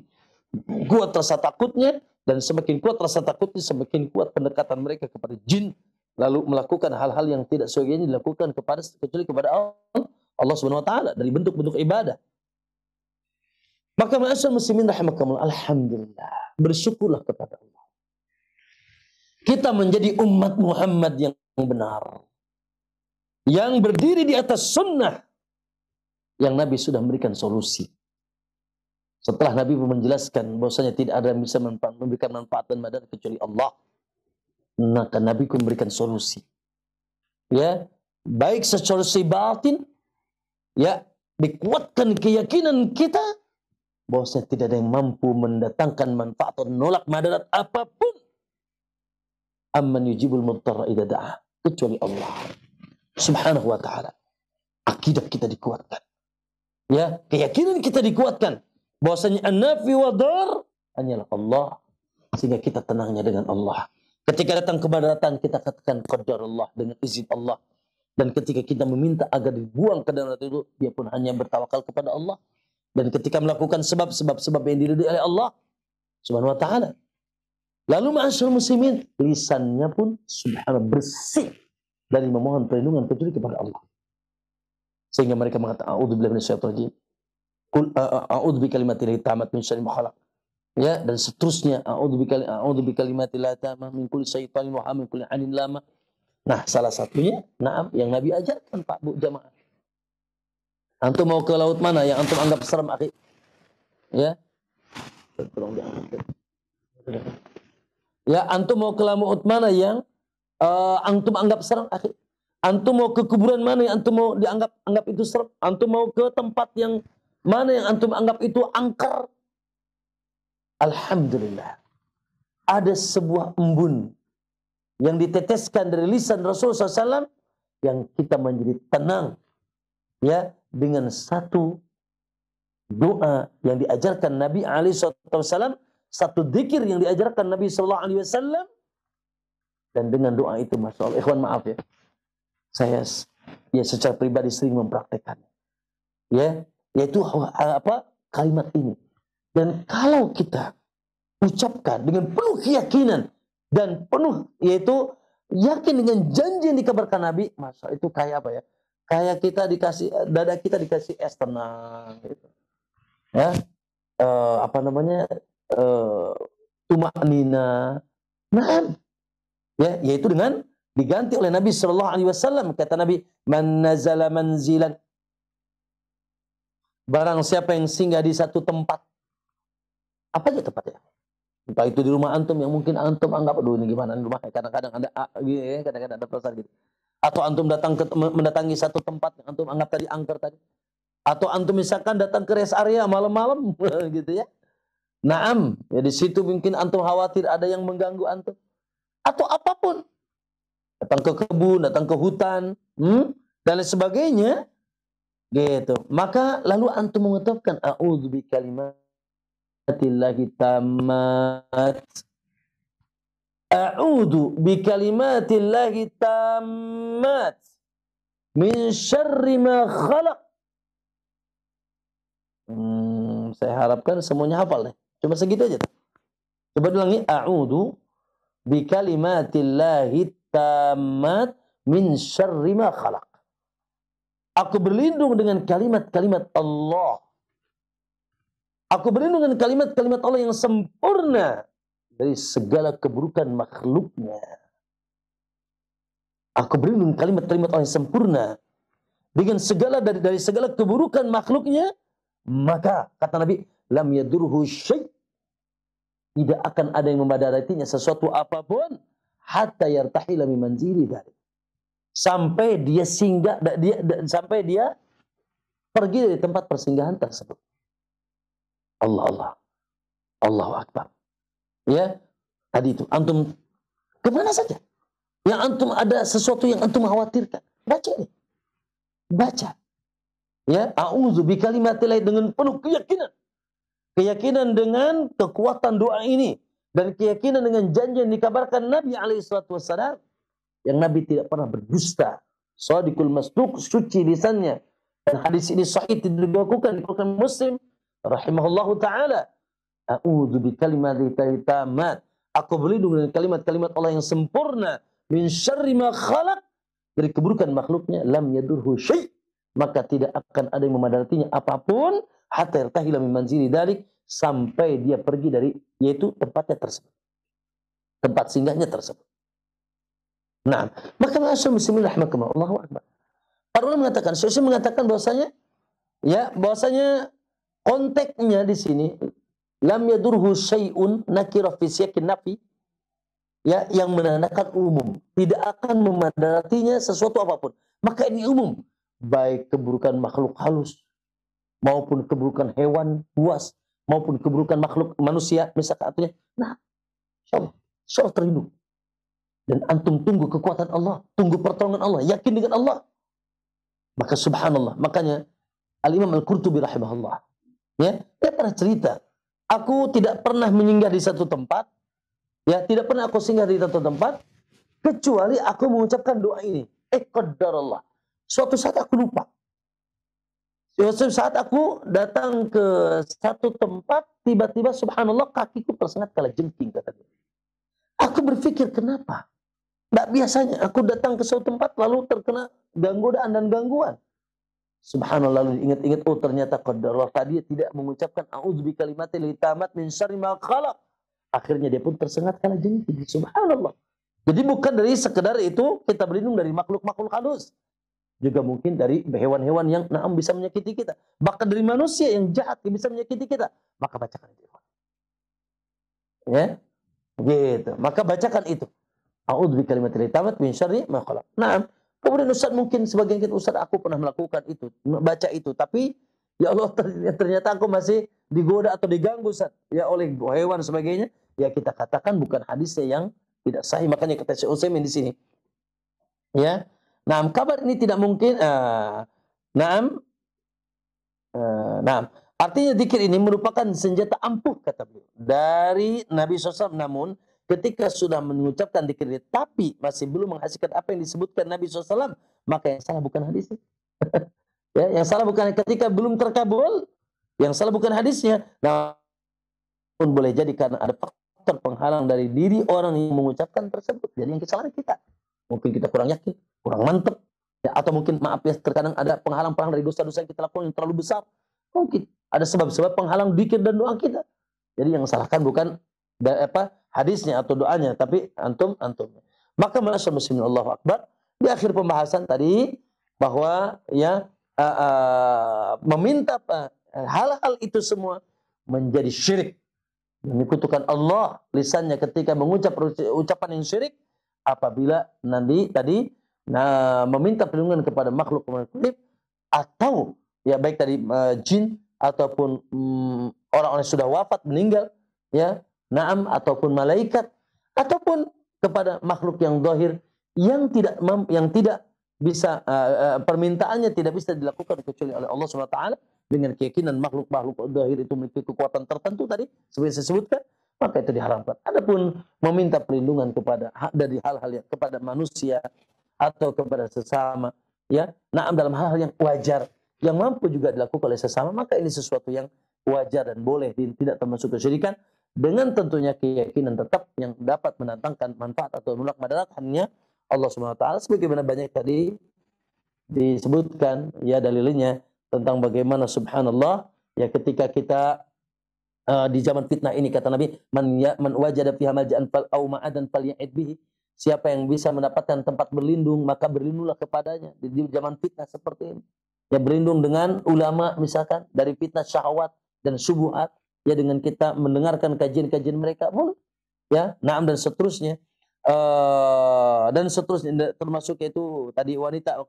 Speaker 1: kuat rasa takutnya, dan semakin kuat rasa takutnya, semakin kuat pendekatan mereka kepada jin, lalu melakukan hal-hal yang tidak seyogianya dilakukan kecuali kepada Allah Subhanahu wa taala dari bentuk-bentuk ibadah. Maka ma'asyar muslimin rahimakumullah, alhamdulillah, bersyukurlah kepada Allah. Kita menjadi umat Muhammad yang benar, yang berdiri di atas sunnah, yang Nabi sudah memberikan solusi. Setelah Nabi menjelaskan bahwasanya tidak ada yang bisa memberikan manfaat dan madad kecuali Allah, maka Nabi pun memberikan solusi. Ya, baik secara batin, ya, dikuatkan keyakinan kita bahwasanya tidak ada yang mampu mendatangkan manfaat atau menolak madarat apapun. Amman yujibul mudtarra idza da'a, kecuali Allah Subhanahu wa taala. Akidah kita dikuatkan. Ya, keyakinan kita dikuatkan bahwasanya an-nafi wa dar hanyalah Allah, sehingga kita tenangnya dengan Allah. Ketika datang kemudaratan, kita katakan qadar Allah, dengan izin Allah. Dan ketika kita meminta agar dibuang kemudaratan itu, dia pun hanya bertawakal kepada Allah. Dan ketika melakukan sebab-sebab yang diridhoi oleh Allah Subhanahu wa taala, lalu ma'asyarul muslimin, lisannya pun subhanallah bersih dari memohon perlindungan kecuali kepada Allah. Sehingga mereka mengatakan a'udzubillahi minasyaitonir rajim. Qul a'udzu bikalimatillahit tammat min syarri ma khalaq. Ya, dan seterusnya a'udzu bikalimatillahit tammat min kulli syaitanin wa min kulli ainin lama. Nah, salah satunya yang Nabi ajarkan, Pak, Bu, jamaah. Antum mau ke laut mana yang antum anggap serem, akhi? Ya. Tolong diangkat. Ya, antum mau ke laut mana yang antum anggap serem, akhi? Antum mau ke kuburan mana yang antum mau anggap itu serem? Antum mau ke tempat yang mana yang antum anggap itu angker? Alhamdulillah. Ada sebuah embun yang diteteskan dari lisan Rasulullah SAW yang kita menjadi tenang, ya, dengan satu doa yang diajarkan Nabi SAW, satu dzikir yang diajarkan Nabi SAW, dan dengan doa itu, masya Allah, ikhwan maaf ya, saya secara pribadi sering mempraktekannya, ya, yaitu apa, kalimat ini. Dan kalau kita ucapkan dengan penuh keyakinan dan penuh, yaitu yakin dengan janji yang dikabarkan Nabi, masa itu kayak apa ya? Kayak kita dikasih, dada kita dikasih es tenang, gitu. Ya, apa namanya, tumanina, nah, ya, yaitu dengan diganti oleh Nabi Shallallahu Alaihi Wasallam. Kata Nabi, man nazala manzilan, barang siapa yang singgah di satu tempat, apa aja tempatnya? Entah itu di rumah antum yang mungkin antum anggap, aduh ini gimana di rumah, kadang-kadang ada gitu ya, kadang-kadang ada perasaan gitu. Atau antum mendatangi satu tempat yang antum anggap tadi angker tadi. Atau antum misalkan datang ke rest area malam-malam gitu ya. Naam, ya di situ mungkin antum khawatir ada yang mengganggu antum. atau apapun. Datang ke kebun, datang ke hutan, dan lain sebagainya, gitu. Maka lalu antum mengucapkan a'udzu bikalimatillahi tammat. A'udzu bikalimatillahi tammat min syarri ma khalaq. Saya harapkan semuanya hafal deh. Cuma segitu aja. Coba ulangi. A'udzu bikalimatillahi tammat min syarri ma khalaq. Aku berlindung dengan kalimat-kalimat Allah. Aku berlindung dengan kalimat-kalimat Allah yang sempurna dari segala keburukan makhluknya. Aku berlindung dengan kalimat-kalimat Allah yang sempurna dengan segala dari segala keburukan makhluknya. Maka kata Nabi, lam yadurhu syai', tidak akan ada yang memudaratnya sesuatu apapun hatta yartahila min manzili dzalik, sampai dia singgah, sampai dia pergi dari tempat persinggahan tersebut. Allah Allahu Akbar. Ya, tadi itu antum kemana saja yang antum ada sesuatu yang antum khawatirkan, baca ini, baca. Ya, a'udzu bikalimatillahi, dengan penuh keyakinan dengan kekuatan doa ini, dan keyakinan dengan janji yang dikabarkan Nabi SAW, yang Nabi tidak pernah berdusta, shadiqul masduq, suci lisannya, dan hadis ini sahih dilakukan di Bukhari Muslim rahimahullahu taala. A'udzu bikalimatillahi tammat, aku berlindung dengan kalimat-kalimat Allah yang sempurna, min syarri ma khalaq, dari keburukan makhluknya, lam yadurhu syai', maka tidak akan ada yang memudaratinya apapun hatta yartahila min manzili dzalik, sampai dia pergi dari, yaitu tempatnya tersebut, tempat singgahnya tersebut. Nah, maka ma'asyar muslimin rahimakumullah, Allahu akbar. Para ulama mengatakan, Syekh mengatakan bahwasanya, ya, bahwasanya konteksnya di sini lam yadurhu syai'un nakira fi siyaqin nafi, ya, yang menandakan umum, tidak akan memudaratinya sesuatu apapun. Maka ini umum, baik keburukan makhluk halus maupun keburukan hewan buas maupun keburukan makhluk manusia, misalkan artinya. Nah, insyaallah terlindung. Dan antum tunggu kekuatan Allah, tunggu pertolongan Allah, yakin dengan Allah. Maka subhanallah, makanya Al-Imam Al-Qurtubi rahimahullah, ya, dia pernah cerita, aku tidak pernah menyinggah di satu tempat, ya, tidak pernah aku singgah di satu tempat kecuali aku mengucapkan doa ini. Qadarallah. Suatu saat aku lupa. Suatu saat aku datang ke satu tempat, tiba-tiba subhanallah kakiku tersengat kalajengking, kata dia. Aku berpikir, kenapa? Tidak biasanya aku datang ke suatu tempat lalu terkena godaan dan gangguan. Subhanallah, lalu ingat-ingat, oh ternyata qadarullah, tadi tidak mengucapkan a'udzu bikalimatillahi tammat min syarri ma khalaq. Akhirnya dia pun tersengat kalajengking. Subhanallah. Jadi bukan dari sekedar itu kita berlindung dari makhluk-makhluk halus, juga mungkin dari hewan-hewan yang bisa menyakiti kita, bahkan dari manusia yang jahat yang bisa menyakiti kita. Maka bacakan itu, ya, gitu. Maka bacakan itu, a'udzu bikalimatillahi tammat min syarri ma khalaq. Nah, kemudian Ustaz, mungkin sebagian kita, Ustaz, aku pernah melakukan itu, baca itu, tapi ya Allah, ternyata aku masih digoda atau diganggu, Ustaz, ya, oleh hewan dan sebagainya. Ya, kita katakan bukan hadisnya yang tidak sahih. Makanya kata Syekh Utsaimin di sini, ya, nah, kabar ini tidak mungkin. Artinya zikir ini merupakan senjata ampuh, kata beliau, dari Nabi SAW. Namun ketika sudah mengucapkan zikir ini tapi masih belum menghasilkan apa yang disebutkan Nabi SAW, maka yang salah bukan hadisnya. Ya, yang salah bukan ketika belum terkabul, yang salah bukan hadisnya. Nah, pun boleh jadi karena ada faktor penghalang dari diri orang yang mengucapkan tersebut. Jadi yang kesalahan kita, mungkin kita kurang yakin, kurang mantap, ya, atau mungkin, maaf ya, terkadang ada penghalang-penghalang dari dosa-dosa yang kita lakukan yang terlalu besar. Mungkin ada sebab-sebab penghalang zikir dan doa kita. Jadi yang salahkan bukan hadisnya atau doanya, tapi antum. Maka ma'asyar muslimin, Allahu akbar. Di akhir pembahasan tadi bahwa, ya, meminta hal-hal itu semua menjadi syirik, menyekutukan Allah lisannya ketika mengucap ucapan yang syirik, apabila nanti tadi meminta perlindungan kepada makhluk atau, ya, baik tadi jin ataupun orang-orang yang sudah wafat meninggal, ya, ataupun malaikat, ataupun kepada makhluk yang zahir yang tidak bisa permintaannya tidak bisa dilakukan kecuali oleh Allah Subhanahu wa taala dengan keyakinan makhluk-makhluk zahir itu memiliki kekuatan tertentu tadi seperti saya sebutkan, maka itu diharamkan. Adapun meminta perlindungan dari hal-hal yang kepada manusia atau kepada sesama, ya, dalam hal-hal yang wajar yang mampu juga dilakukan oleh sesama, maka ini sesuatu yang wajar dan boleh, tidak termasuk kesyirikan, dengan tentunya keyakinan tetap yang dapat mendatangkan manfaat atau menolak madarat hanya Allah Subhanahu wa taala, sebagaimana banyak tadi disebutkan ya dalilnya tentang bagaimana subhanallah ya ketika kita di zaman fitnah ini kata Nabi, man wajada fiha malja'an fal au ma'adan falya'id bihi. Siapa yang bisa mendapatkan tempat berlindung maka berlindunglah kepadanya di zaman fitnah seperti ini. Ya, berlindung dengan ulama misalkan dari fitnah syahwat dan syubhat, ya dengan kita mendengarkan kajian-kajian mereka boleh, ya, dan seterusnya. Dan seterusnya termasuk itu tadi wanita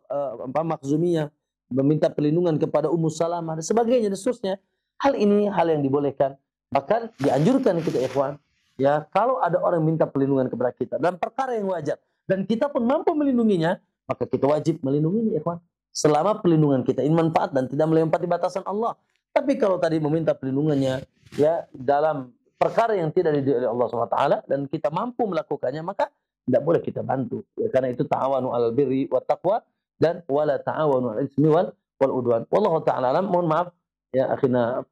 Speaker 1: Makhzumiyah meminta perlindungan kepada Ummu Salamah dan sebagainya dan seterusnya. Hal ini hal yang dibolehkan, bahkan dianjurkan kita ikhwan, ya, kalau ada orang minta perlindungan kepada kita dalam perkara yang wajar dan kita pun mampu melindunginya, maka kita wajib melindunginya ikhwan, selama perlindungan kita ini manfaat dan tidak melampaui batasan Allah. Tapi kalau tadi meminta perlindungannya ya dalam perkara yang tidak diridhoi oleh Allah SWT dan kita mampu melakukannya, maka tidak boleh kita bantu. Ya, karena itu ta'awanu 'alal birri wat taqwa dan wala ta'awanu 'alal ismi wal udwan. Wallahu ta'ala alam. Mohon maaf ya akhina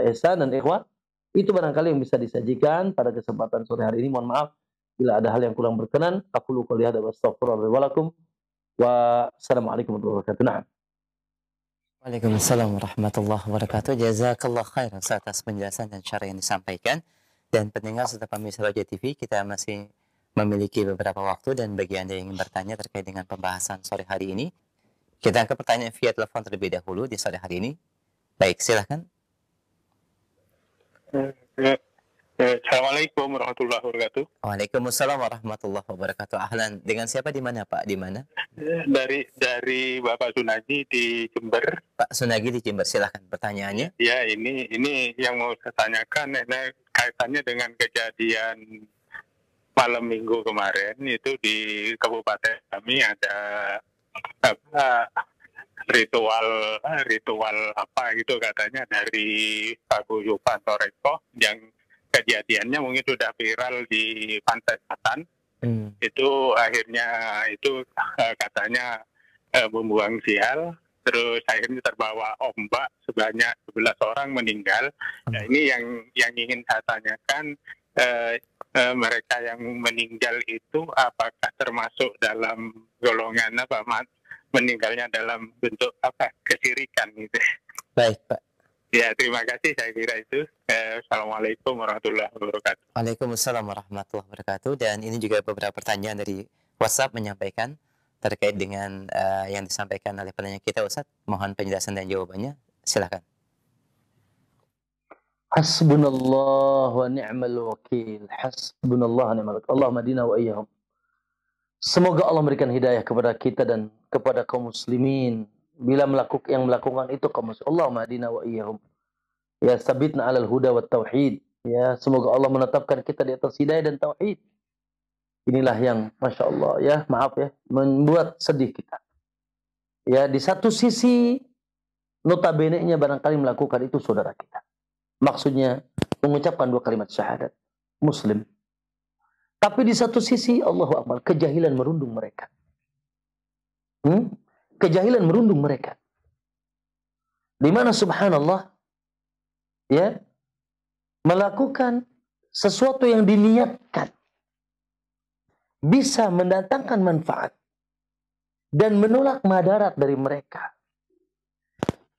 Speaker 1: Ihsan dan ikhwah. Itu barangkali yang bisa disajikan pada kesempatan sore hari ini. Mohon maaf bila ada hal yang kurang berkenan. Aqulu qouli hadza wa astaghfirullahi wa lakum. Wassalamualaikum warahmatullahi wabarakatuh. Na'am.
Speaker 2: Waalaikumsalam warahmatullahi wabarakatuh. Jazakallah khair atas penjelasan dan syarah yang disampaikan. Dan pendengar serta pemirsa Roja TV, kita masih memiliki beberapa waktu, dan bagi Anda yang ingin bertanya terkait dengan pembahasan sore hari ini, kita angkat pertanyaan via telepon terlebih dahulu di sore hari ini. Baik, silahkan.
Speaker 3: Assalamualaikum warahmatullahi wabarakatuh.
Speaker 2: Waalaikumsalam warahmatullahi wabarakatuh. Ahlan, dengan siapa, di mana Pak? Di mana?
Speaker 3: Dari Bapak Sunagi di Jember.
Speaker 2: Pak Sunagi di Jember, silahkan pertanyaannya.
Speaker 3: Ya, ini yang mau saya tanyakan kaitannya dengan kejadian malam minggu kemarin. Itu di kabupaten kami ada ritual apa gitu katanya dari Paguyuban Toreko yang kejadiannya mungkin sudah viral di Pantai Selatan. Itu akhirnya itu katanya membuang sial, terus akhirnya terbawa ombak sebanyak 11 orang meninggal. Nah, ini yang ingin saya tanyakan, mereka yang meninggal itu apakah termasuk dalam golongan apa, meninggalnya dalam bentuk apa, kesyirikan gitu.
Speaker 2: Baik Pak.
Speaker 3: Ya, terima kasih, saya kira itu. Assalamualaikum warahmatullahi wabarakatuh.
Speaker 2: Waalaikumsalam warahmatullahi wabarakatuh. Dan ini juga beberapa pertanyaan dari WhatsApp menyampaikan terkait dengan yang disampaikan oleh penanya kita, Ustaz. Mohon penjelasan dan jawabannya. Silakan.
Speaker 1: Hasbunallah wa ni'mal wakil. Hasbunallah wa ni'mal wakil. Allahumma hadina wa iyyahum. Semoga Allah memberikan hidayah kepada kita dan kepada kaum muslimin. Bila melakukan itu kaum muslimin. Allahumma hadina wa iyyahum. Ya, sabitna 'alal huda wat tauhid. Ya, semoga Allah menetapkan kita di atas hidayah dan tauhid. Inilah yang Masya Allah ya, maaf ya, membuat sedih kita. Ya, di satu sisi notabene-nya barangkali melakukan itu saudara kita. Maksudnya mengucapkan 2 kalimat syahadat muslim. Tapi di satu sisi Allahu Akbar, kejahilan merundung mereka. Kejahilan merundung mereka. Di mana subhanallah ya, melakukan sesuatu yang diniatkan bisa mendatangkan manfaat dan menolak madarat dari mereka.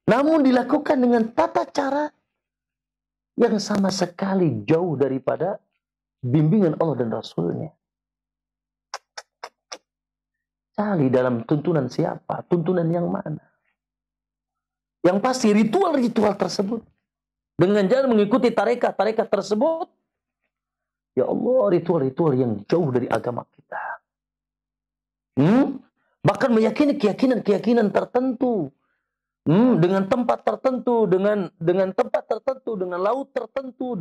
Speaker 1: Namun dilakukan dengan tata cara yang sama sekali jauh daripada bimbingan Allah dan Rasulnya. Cari dalam tuntunan siapa? Tuntunan yang mana? Yang pasti ritual-ritual tersebut. Dengan jalan mengikuti tarekat-tarekat tersebut. Ya Allah, ritual-ritual yang jauh dari agama kita. Bahkan meyakini keyakinan-keyakinan tertentu. Dengan tempat tertentu, dengan tempat tertentu, dengan laut tertentu,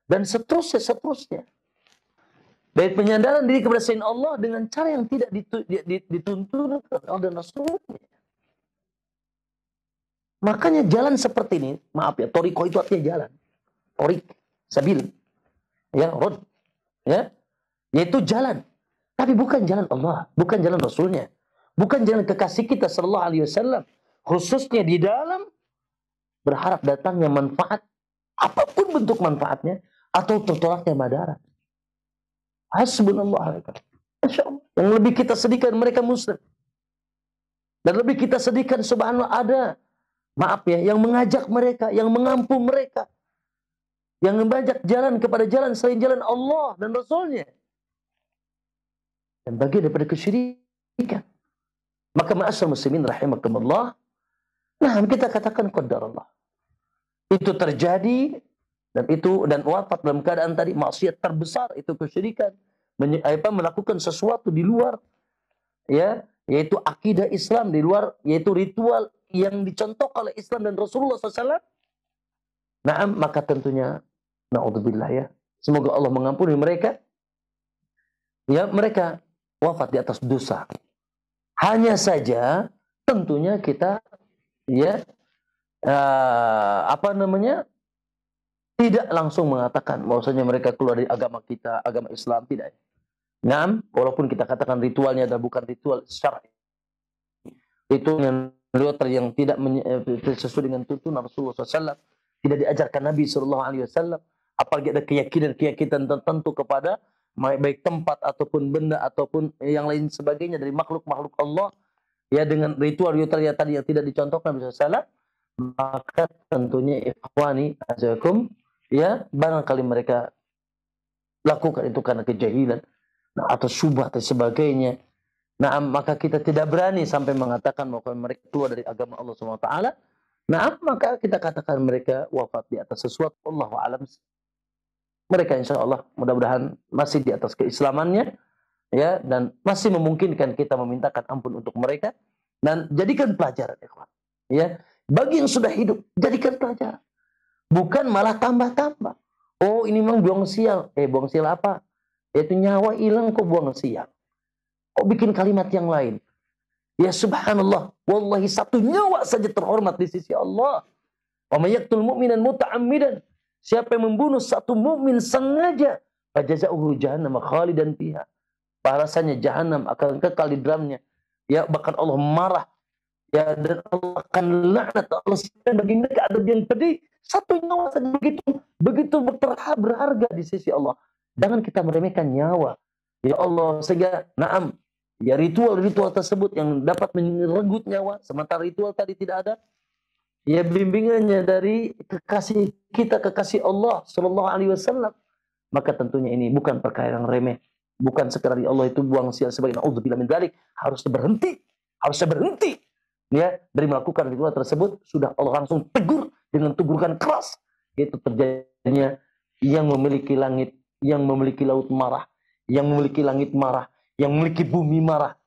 Speaker 1: dan seterusnya. Baik penyandaran diri kepada selain Allah dengan cara yang tidak dituntun oleh Allah dan Rasulnya. Makanya jalan seperti ini, maaf ya, toriko itu artinya jalan. Torik, sabil, ya, rod, ya, yaitu jalan. Tapi bukan jalan Allah, bukan jalan Rasulnya, bukan jalan kekasih kita sallallahu alaihi wasallam. Khususnya di dalam berharap datangnya manfaat, apapun bentuk manfaatnya, atau tertolaknya madarat. Hasbunallah. Masya Allah. Yang lebih kita sedihkan mereka muslim. Dan lebih kita sedihkan subhanallah ada, maaf ya, yang mengajak mereka, yang mengampu mereka, yang mengajak jalan kepada jalan selain jalan Allah dan Rasulnya. Dan bagian daripada kesyirikan. Maka ma'asyar muslimin rahimakumullah, nah kita katakan qadar Allah. Itu terjadi dan wafat dalam keadaan tadi maksiat terbesar itu kesyirikan, melakukan sesuatu di luar ya, yaitu akidah Islam, di luar yaitu ritual yang dicontohkan oleh Islam dan Rasulullah SAW. Nah, maka tentunya naudzubillah ya, semoga Allah mengampuni mereka. Ya, mereka wafat di atas dosa. Hanya saja tentunya kita ya tidak langsung mengatakan bahwasanya mereka keluar dari agama kita, agama Islam, tidak. Nah, walaupun kita katakan ritualnya adalah bukan ritual syar'i, itu yang tidak sesuai dengan tuntunan Rasulullah SAW, tidak diajarkan Nabi SAW, apalagi ada keyakinan tertentu kepada baik tempat ataupun benda ataupun yang lain sebagainya dari makhluk-makhluk Allah, ya, dengan ritual-ritual tadi yang tidak dicontohkan Nabi SAW, maka tentunya ikhwani azakum, ya, barangkali mereka lakukan itu karena kejahilan, nah, atau syubhat dan sebagainya. Nah, maka kita tidak berani sampai mengatakan bahwa mereka keluar dari agama Allah SWT. Nah, maka kita katakan mereka wafat di atas sesuatu, Allahu a'lam. Mereka insya Allah mudah-mudahan masih di atas keislamannya, ya, dan masih memungkinkan kita memintakan ampun untuk mereka, dan jadikan pelajaran, ikhwan, ya, bagi yang sudah hidup, jadikan pelajaran, bukan malah tambah-tambah. Oh, ini memang buang sial. Buang sial apa? Itu nyawa hilang kok buang sial. Kok bikin kalimat yang lain? Ya subhanallah, wallahi satu nyawa saja terhormat di sisi Allah. Wa may yaqtul mu'minan muta'ammidan, siapa yang membunuh satu mukmin sengaja, fajaza'uhu jahannam khalidan fiha, balasannya jahanam, akan kekal di dalamnya. Ya, bahkan Allah marah, ya, dan Allah akan laknat, Allah siapkan bagi mereka adab yang pedih. Satu nyawa saja begitu berharga di sisi Allah. Jangan kita meremehkan nyawa, ya Allah, sehingga naam, ya, ritual-ritual tersebut yang dapat merenggut nyawa, sementara ritual tadi tidak ada, ya, bimbingannya dari kekasih kita, kekasih Allah Sallallahu Alaihi Wasallam, maka tentunya ini bukan perkara yang remeh, bukan sekedar Allah itu buang sia sebagai naudzubillah min dzalik, harusnya berhenti, ya, dari melakukan ritual tersebut. Sudah Allah langsung tegur dengan teguran keras, yaitu terjadinya yang memiliki langit, yang memiliki laut marah, yang memiliki langit marah, yang memiliki bumi marah.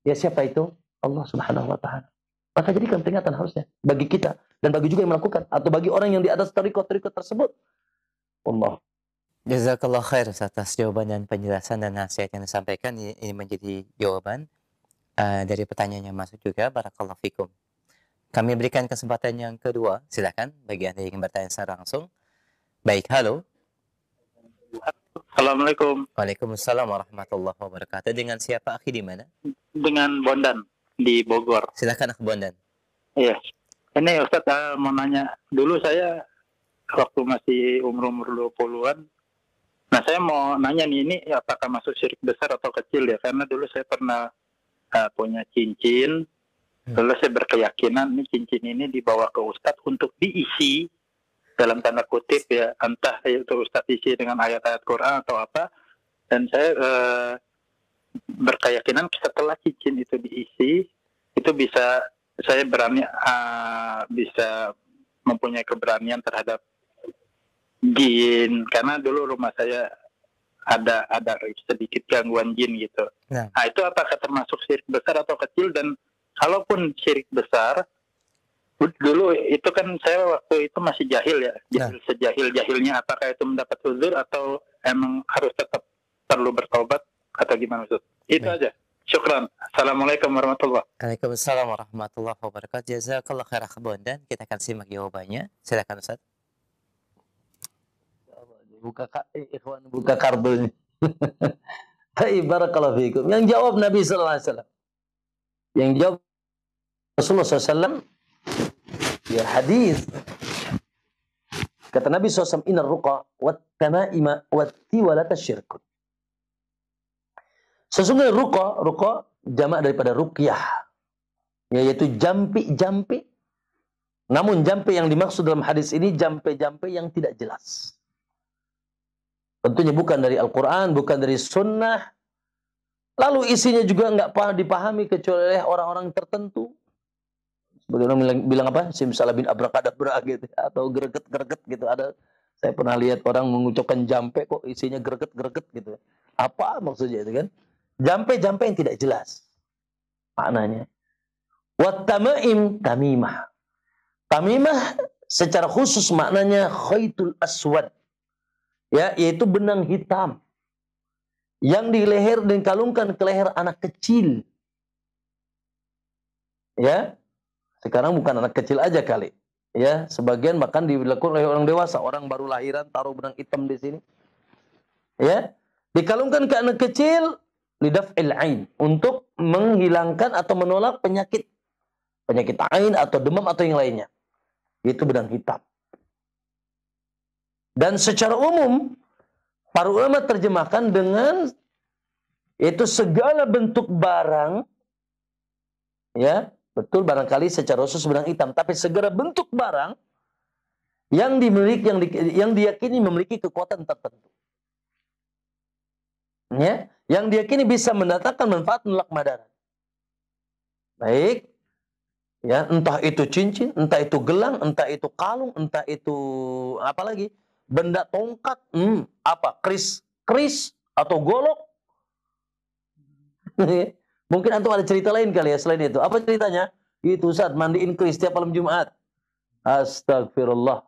Speaker 1: Ya, siapa itu? Allah Subhanahu wa taala. Maka jadikan peringatan harusnya bagi kita dan bagi juga yang melakukan, atau bagi orang yang di atas tarikot tersebut. Allah.
Speaker 2: Jazakallah khair atas jawaban dan penjelasan dan nasihat yang disampaikan. Ini menjadi jawaban dari pertanyaan yang masuk juga. Barakallahu fikum. Kami berikan kesempatan yang kedua. Silakan bagi Anda yang ingin bertanya secara langsung. Baik, halo.
Speaker 3: Assalamualaikum.
Speaker 2: Waalaikumsalam warahmatullahi wabarakatuh. Dengan siapa, akhi, di mana?
Speaker 3: Dengan Bondan di Bogor.
Speaker 2: Silakan, akhi Bondan.
Speaker 3: Iya. Ini Ustaz mau nanya. Dulu saya waktu masih umur 20-an. Nah, saya mau nanya nih, ini apakah masuk syirik besar atau kecil ya? Karena dulu saya pernah punya cincin. Lalu saya berkeyakinan nih cincin ini dibawa ke Ustadz untuk diisi, dalam tanda kutip ya, entah itu Ustadz isi dengan ayat-ayat Quran atau apa. Dan saya berkeyakinan setelah cincin itu diisi, itu bisa saya berani bisa mempunyai keberanian terhadap jin, karena dulu rumah saya ada sedikit gangguan jin gitu. Nah, itu apakah termasuk syirik besar atau kecil? Dan kalaupun syirik besar, dulu itu kan saya waktu itu masih jahil ya, sejahil-jahilnya, apakah itu mendapat uzur atau emang harus tetap perlu bertobat atau gimana Ustaz? Itu aja. Syukran. Assalamualaikum warahmatullahi wabarakatuh.
Speaker 2: Waalaikumsalam warahmatullahi wabarakatuh. Jazakallah khair Akh Bondan. Kita akan simak jawabannya. Silakan Ustaz.
Speaker 1: Buka kartunya. Barakallahu fiikum. Yang jawab Nabi sallallahu alaihi wasallam. Yang jawab Rasulullah SAW, ya hadis. Kata Nabi SAW, inna ruqa wat tamaima wat tiwalata syirkun. Sesungguhnya ruqa jamak daripada ruqyah, yaitu jampi-jampi. Namun jampi yang dimaksud dalam hadis ini jampi-jampi yang tidak jelas. Tentunya bukan dari Al-Quran, bukan dari Sunnah. Lalu isinya juga nggak dipahami kecuali oleh orang-orang tertentu. Bagaimana bilang apa? Simsalabin abrakadabra gitu, atau greget-greget gitu. Saya pernah lihat orang mengucapkan jampe kok isinya greget-greget gitu. Apa maksudnya itu kan? Jampe-jampe yang tidak jelas maknanya. Wat tamaim, tamimah. Tamimah secara khusus maknanya khaitul aswad. Ya, yaitu benang hitam yang di leher dan kalungkan ke leher anak kecil. Ya. Sekarang bukan anak kecil aja kali. Ya, sebagian bahkan dilakukan oleh orang dewasa, orang baru lahiran taruh benang hitam di sini. Ya, dikalungkan ke anak kecil lidaf'il ain, untuk menghilangkan atau menolak penyakit ain atau demam atau yang lainnya. Itu benang hitam. Dan secara umum para ulama terjemahkan dengan itu segala bentuk barang, ya. Betul, barangkali secara khusus benang hitam, tapi segala bentuk barang yang dimiliki, yang diyakini memiliki kekuatan tertentu. Ya, yang diyakini bisa mendatangkan manfaat menolak madarat. Baik, ya, entah itu cincin, entah itu gelang, entah itu kalung, entah itu apa lagi, benda tongkat, keris atau golok. Mungkin antum ada cerita lain kali ya selain itu. Apa ceritanya? Itu saat mandiin keris tiap malam Jumat. Astagfirullah.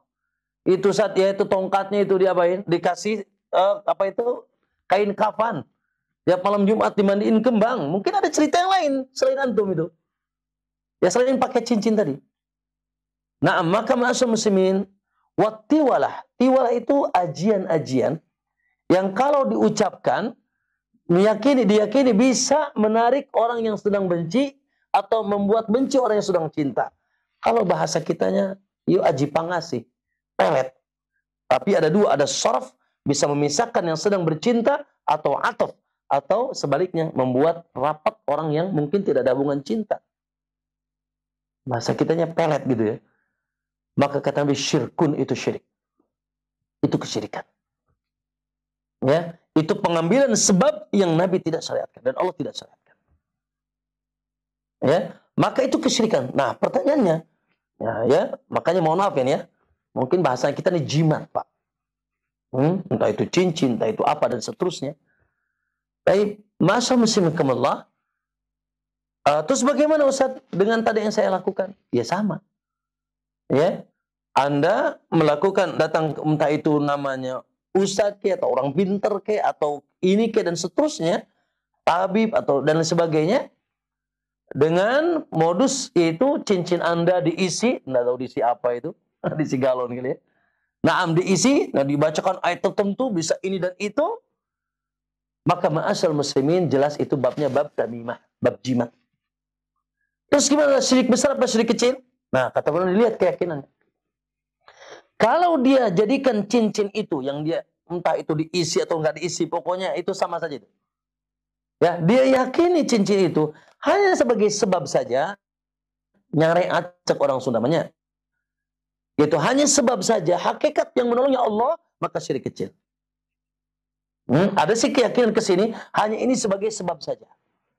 Speaker 1: Itu saat ya itu tongkatnya itu diapain? Dikasih kain kafan. Tiap malam Jumat dimandiin kembang. Mungkin ada cerita yang lain selain antum itu. Ya selain pakai cincin tadi. Nah, maka ma'asyar muslimin, wattiwalah. Tiwalah itu ajian-ajian yang kalau diucapkan diyakini bisa menarik orang yang sedang benci atau membuat benci orang yang sedang cinta. Kalau bahasa kitanya, yuk aji pangasih, pelet. Tapi ada dua, ada saraf, bisa memisahkan yang sedang bercinta, atau ataf, atau sebaliknya membuat rapat orang yang mungkin tidak ada hubungan cinta. Bahasa kitanya pelet gitu ya. Maka kata Nabi, syirkun itu syirik. Itu kesyirikan. Ya, itu pengambilan sebab yang Nabi tidak syariatkan dan Allah tidak syariatkan. Ya, maka itu kesyirikan. Nah, pertanyaannya, ya, makanya mohon maaf ya, mungkin bahasa kita ini jimat, Pak. Entah itu cincin, entah itu apa dan seterusnya. Tapi masa muslimakumullah. Terus bagaimana Ustaz dengan tadi yang saya lakukan? Ya sama. Ya, Anda melakukan datang entah itu namanya ustadz ke atau orang pinter ke atau ini ke dan seterusnya, tabib atau dan sebagainya, dengan modus itu cincin Anda diisi, nggak tahu diisi apa itu, diisi galon gitu ya. Naam diisi, nah dibacakan ayat tertentu bisa ini dan itu, maka ma'asyal muslimin jelas itu babnya bab tamimah, bab jimat. Terus gimana syirik besar apa syirik kecil? Nah, kata ulama dilihat keyakinannya. Kalau dia jadikan cincin itu yang dia entah itu diisi atau enggak diisi, pokoknya itu sama saja itu. Ya, dia yakini cincin itu hanya sebagai sebab saja, nyare acak orang Sunda namanya. Itu hanya sebab saja, hakikat yang menolongnya Allah, maka syirik kecil. Ada sih keyakinan ke sini, hanya ini sebagai sebab saja.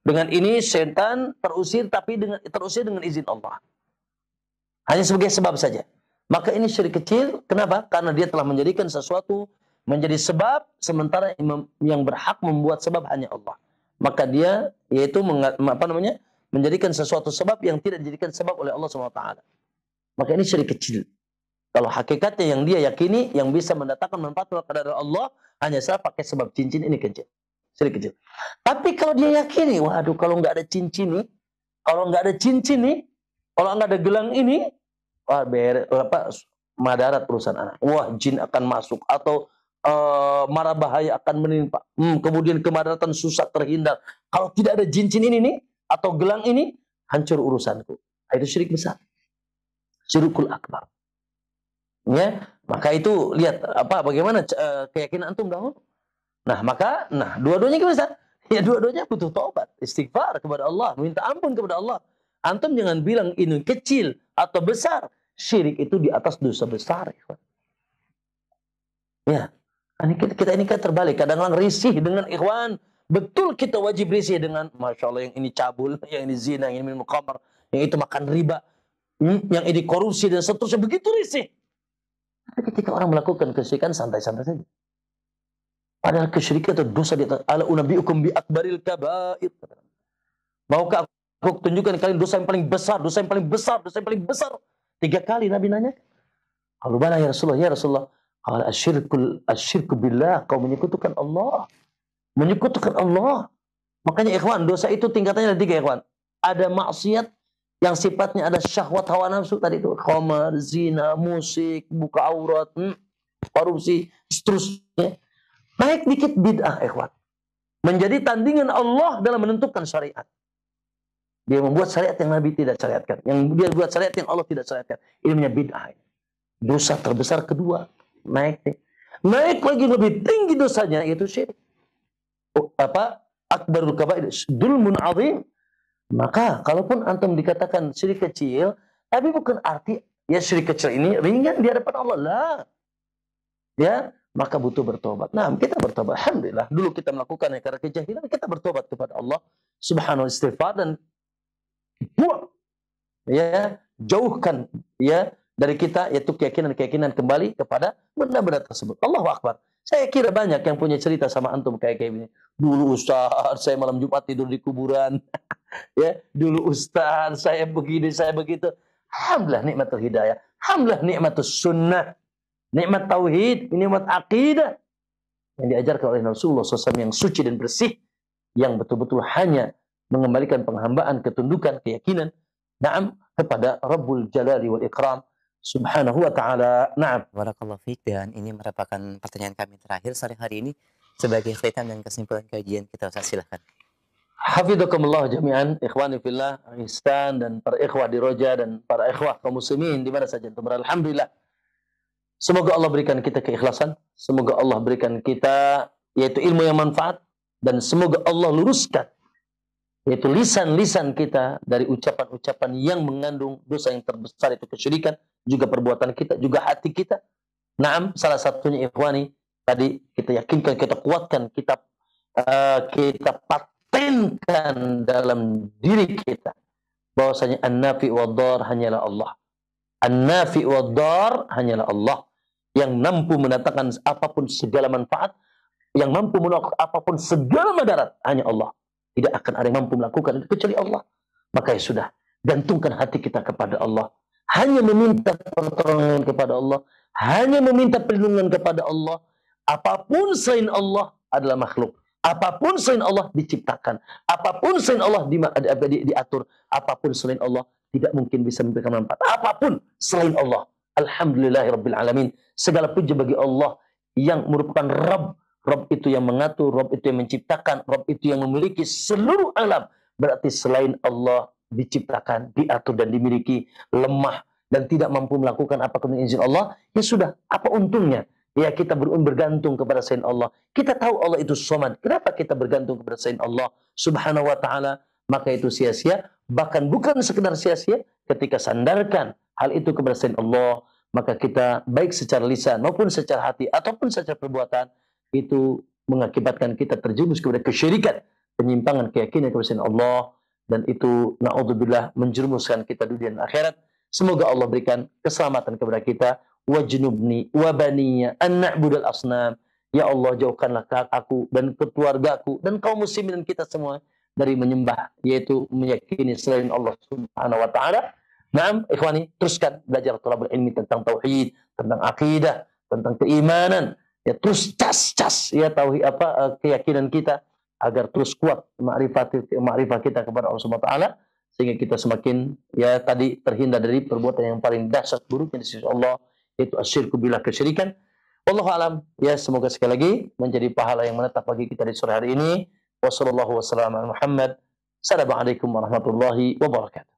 Speaker 1: Dengan ini setan terusir, tapi terusir dengan izin Allah. Hanya sebagai sebab saja. Maka ini syirik kecil. Kenapa? Karena dia telah menjadikan sesuatu menjadi sebab, sementara yang berhak membuat sebab hanya Allah. Maka dia yaitu menjadikan sesuatu sebab yang tidak dijadikan sebab oleh Allah SWT. Maka ini syirik kecil. Kalau hakikatnya yang dia yakini yang bisa mendatangkan manfaat kepada Allah hanya saja pakai sebab cincin, ini kecil. syirik kecil. Tapi kalau dia yakini, waduh kalau nggak ada cincin nih, kalau nggak ada cincin nih, kalau nggak ada gelang ini, wah madarat perusahaan anak. Wah jin akan masuk atau mara bahaya akan menimpa. Kemudian kemadaratan susah terhindar. Kalau tidak ada cincin ini nih atau gelang ini, hancur urusanku. Itu syirik besar. Syirikul akbar. Ya, maka itu lihat bagaimana keyakinan antum dahulu. Nah, dua-duanya gimana? Ya dua-duanya butuh taubat, istighfar kepada Allah, minta ampun kepada Allah. Antum jangan bilang ini kecil atau besar. Syirik itu di atas dosa besar. Ya, kita ini kan terbalik. Kadang-kadang risih dengan ikhwan. Betul kita wajib risih dengan, Masya Allah, yang ini cabul, yang ini zina, yang ini minum khamar, yang itu makan riba, yang ini korupsi dan seterusnya. Begitu risih. Tapi ketika orang melakukan kesyirikan, santai-santai saja. Padahal kesyirikan itu dosa di atas. Ala unabiukum bi akbaril kabair. Maukah aku tunjukkan kalian dosa yang paling besar, dosa yang paling besar, dosa yang paling besar. 3 kali Nabi nanya. Kalau bala ya Rasulullah, ya Rasulullah. Kalau asyirku billah, kau menyekutukan Allah. Menyekutukan Allah. Makanya ikhwan, dosa itu tingkatannya ada 3 ikhwan. Ada maksiat yang sifatnya ada syahwat hawa nafsu tadi itu. Khamar, zina, musik, buka aurat, korupsi, seterusnya. Naik dikit bid'ah ikhwan. Menjadi tandingan Allah dalam menentukan syariat. Dia membuat syariat yang Nabi tidak syariatkan. Yang dia buat syariat yang Allah tidak syariatkan. Ini namanya bid'ah. Dosa terbesar kedua. Naik lagi lebih tinggi dosanya, yaitu syirik. Akbarul kabair, dzulmun azim. Maka kalaupun antum dikatakan syirik kecil, tapi bukan arti ya syirik kecil ini ringan di hadapan Allah lah. Ya, maka butuh bertobat. Nah, kita bertobat. Alhamdulillah. Dulu kita melakukan karena kejahilan, kita bertobat kepada Allah Subhanahu wa istighfar dan buang, ya, jauhkan ya dari kita yaitu keyakinan kembali kepada benda-benda tersebut. Allahu Akbar. Saya kira banyak yang punya cerita sama antum kayak gini. Dulu Ustaz, saya malam Jumat tidur di kuburan. Ya, dulu Ustaz, saya begini, saya begitu. Alhamdulillah nikmatul hidayah. Alhamdulillah nikmatus sunnah. Nikmat tauhid, nikmat akidah yang diajarkan oleh Rasulullah SAW yang suci dan bersih, yang betul-betul hanya mengembalikan penghambaan, ketundukan, keyakinan, na'am, kepada Rabbul Jalali wal Ikram Subhanahu wa ta'ala. Na'am.
Speaker 2: Barakallahu fiik, dan ini merupakan pertanyaan kami terakhir sore hari ini sebagai khitam dan kesimpulan kajian kita. Ustaz, silakan.
Speaker 1: Hafidhakumullah jami'an, ikhwani fillah, Ihsan dan para ikhwah di Roja dan para ikhwah kaum muslimin di mana saja antum berada. Alhamdulillah. Semoga Allah berikan kita keikhlasan, semoga Allah berikan kita yaitu ilmu yang manfaat, dan semoga Allah luruskan yaitu lisan-lisan kita dari ucapan-ucapan yang mengandung dosa yang terbesar itu kesyirikan, juga perbuatan kita, juga hati kita. Naam, salah satunya ikhwani tadi kita yakinkan, kita kuatkan, kita patenkan dalam diri kita bahwasanya an-nafi wad-dar hanyalah Allah. An-nafi wad-dar hanyalah Allah. Yang mampu mendatangkan apapun segala manfaat, yang mampu menolak apapun segala madarat, hanya Allah. Tidak akan ada yang mampu melakukan itu kecuali Allah. Maka ya sudah, gantungkan hati kita kepada Allah. Hanya meminta pertolongan kepada Allah, hanya meminta perlindungan kepada Allah. Apapun selain Allah adalah makhluk. Apapun selain Allah diciptakan. Apapun selain Allah diatur. Apapun selain Allah tidak mungkin bisa memberikan manfaat. Apapun selain Allah. Alhamdulillahirabbil alamin. Segala puji bagi Allah yang merupakan Rabb. Rabb itu yang mengatur, Rabb itu yang menciptakan, Rabb itu yang memiliki seluruh alam. Berarti selain Allah diciptakan, diatur dan dimiliki, lemah dan tidak mampu melakukan apapun izin Allah, ya sudah, apa untungnya? Ya kita bergantung kepada selain Allah. Kita tahu Allah itu Somad. Kenapa kita bergantung kepada selain Allah Subhanahu wa ta'ala? Maka itu sia-sia. Bahkan bukan sekedar sia-sia, ketika sandarkan hal itu kepada selain Allah, maka kita baik secara lisan maupun secara hati ataupun secara perbuatan itu mengakibatkan kita terjerumus kepada kesyirikan, penyimpangan keyakinan kepada selain Allah, dan itu naudzubillah menjerumuskan kita dunia dan akhirat. Semoga Allah berikan keselamatan kepada kita. Wajnubni wa baniya an na'budal asnam. Ya Allah, jauhkanlah aku dan keluargaku dan kaum muslimin dan kita semua dari menyembah, yaitu meyakini selain Allah Subhanahu wa ta'ala. Naam, ikhwani, teruskan belajar thalabul ilmi tentang tauhid, tentang akidah, tentang keimanan. Ya terus cas ya tauhid keyakinan kita agar terus kuat makrifat kita kepada Allah Subhanahu wa taala, sehingga kita semakin ya tadi terhindar dari perbuatan yang paling dahsyat buruknya di sisi Allah, yaitu asyirku billah, kesyirikan. Wallahu alam, ya semoga sekali lagi menjadi pahala yang menetap bagi kita di sore hari ini. Wassallallahu wasallam ala Muhammad. Assalamualaikum warahmatullahi wabarakatuh.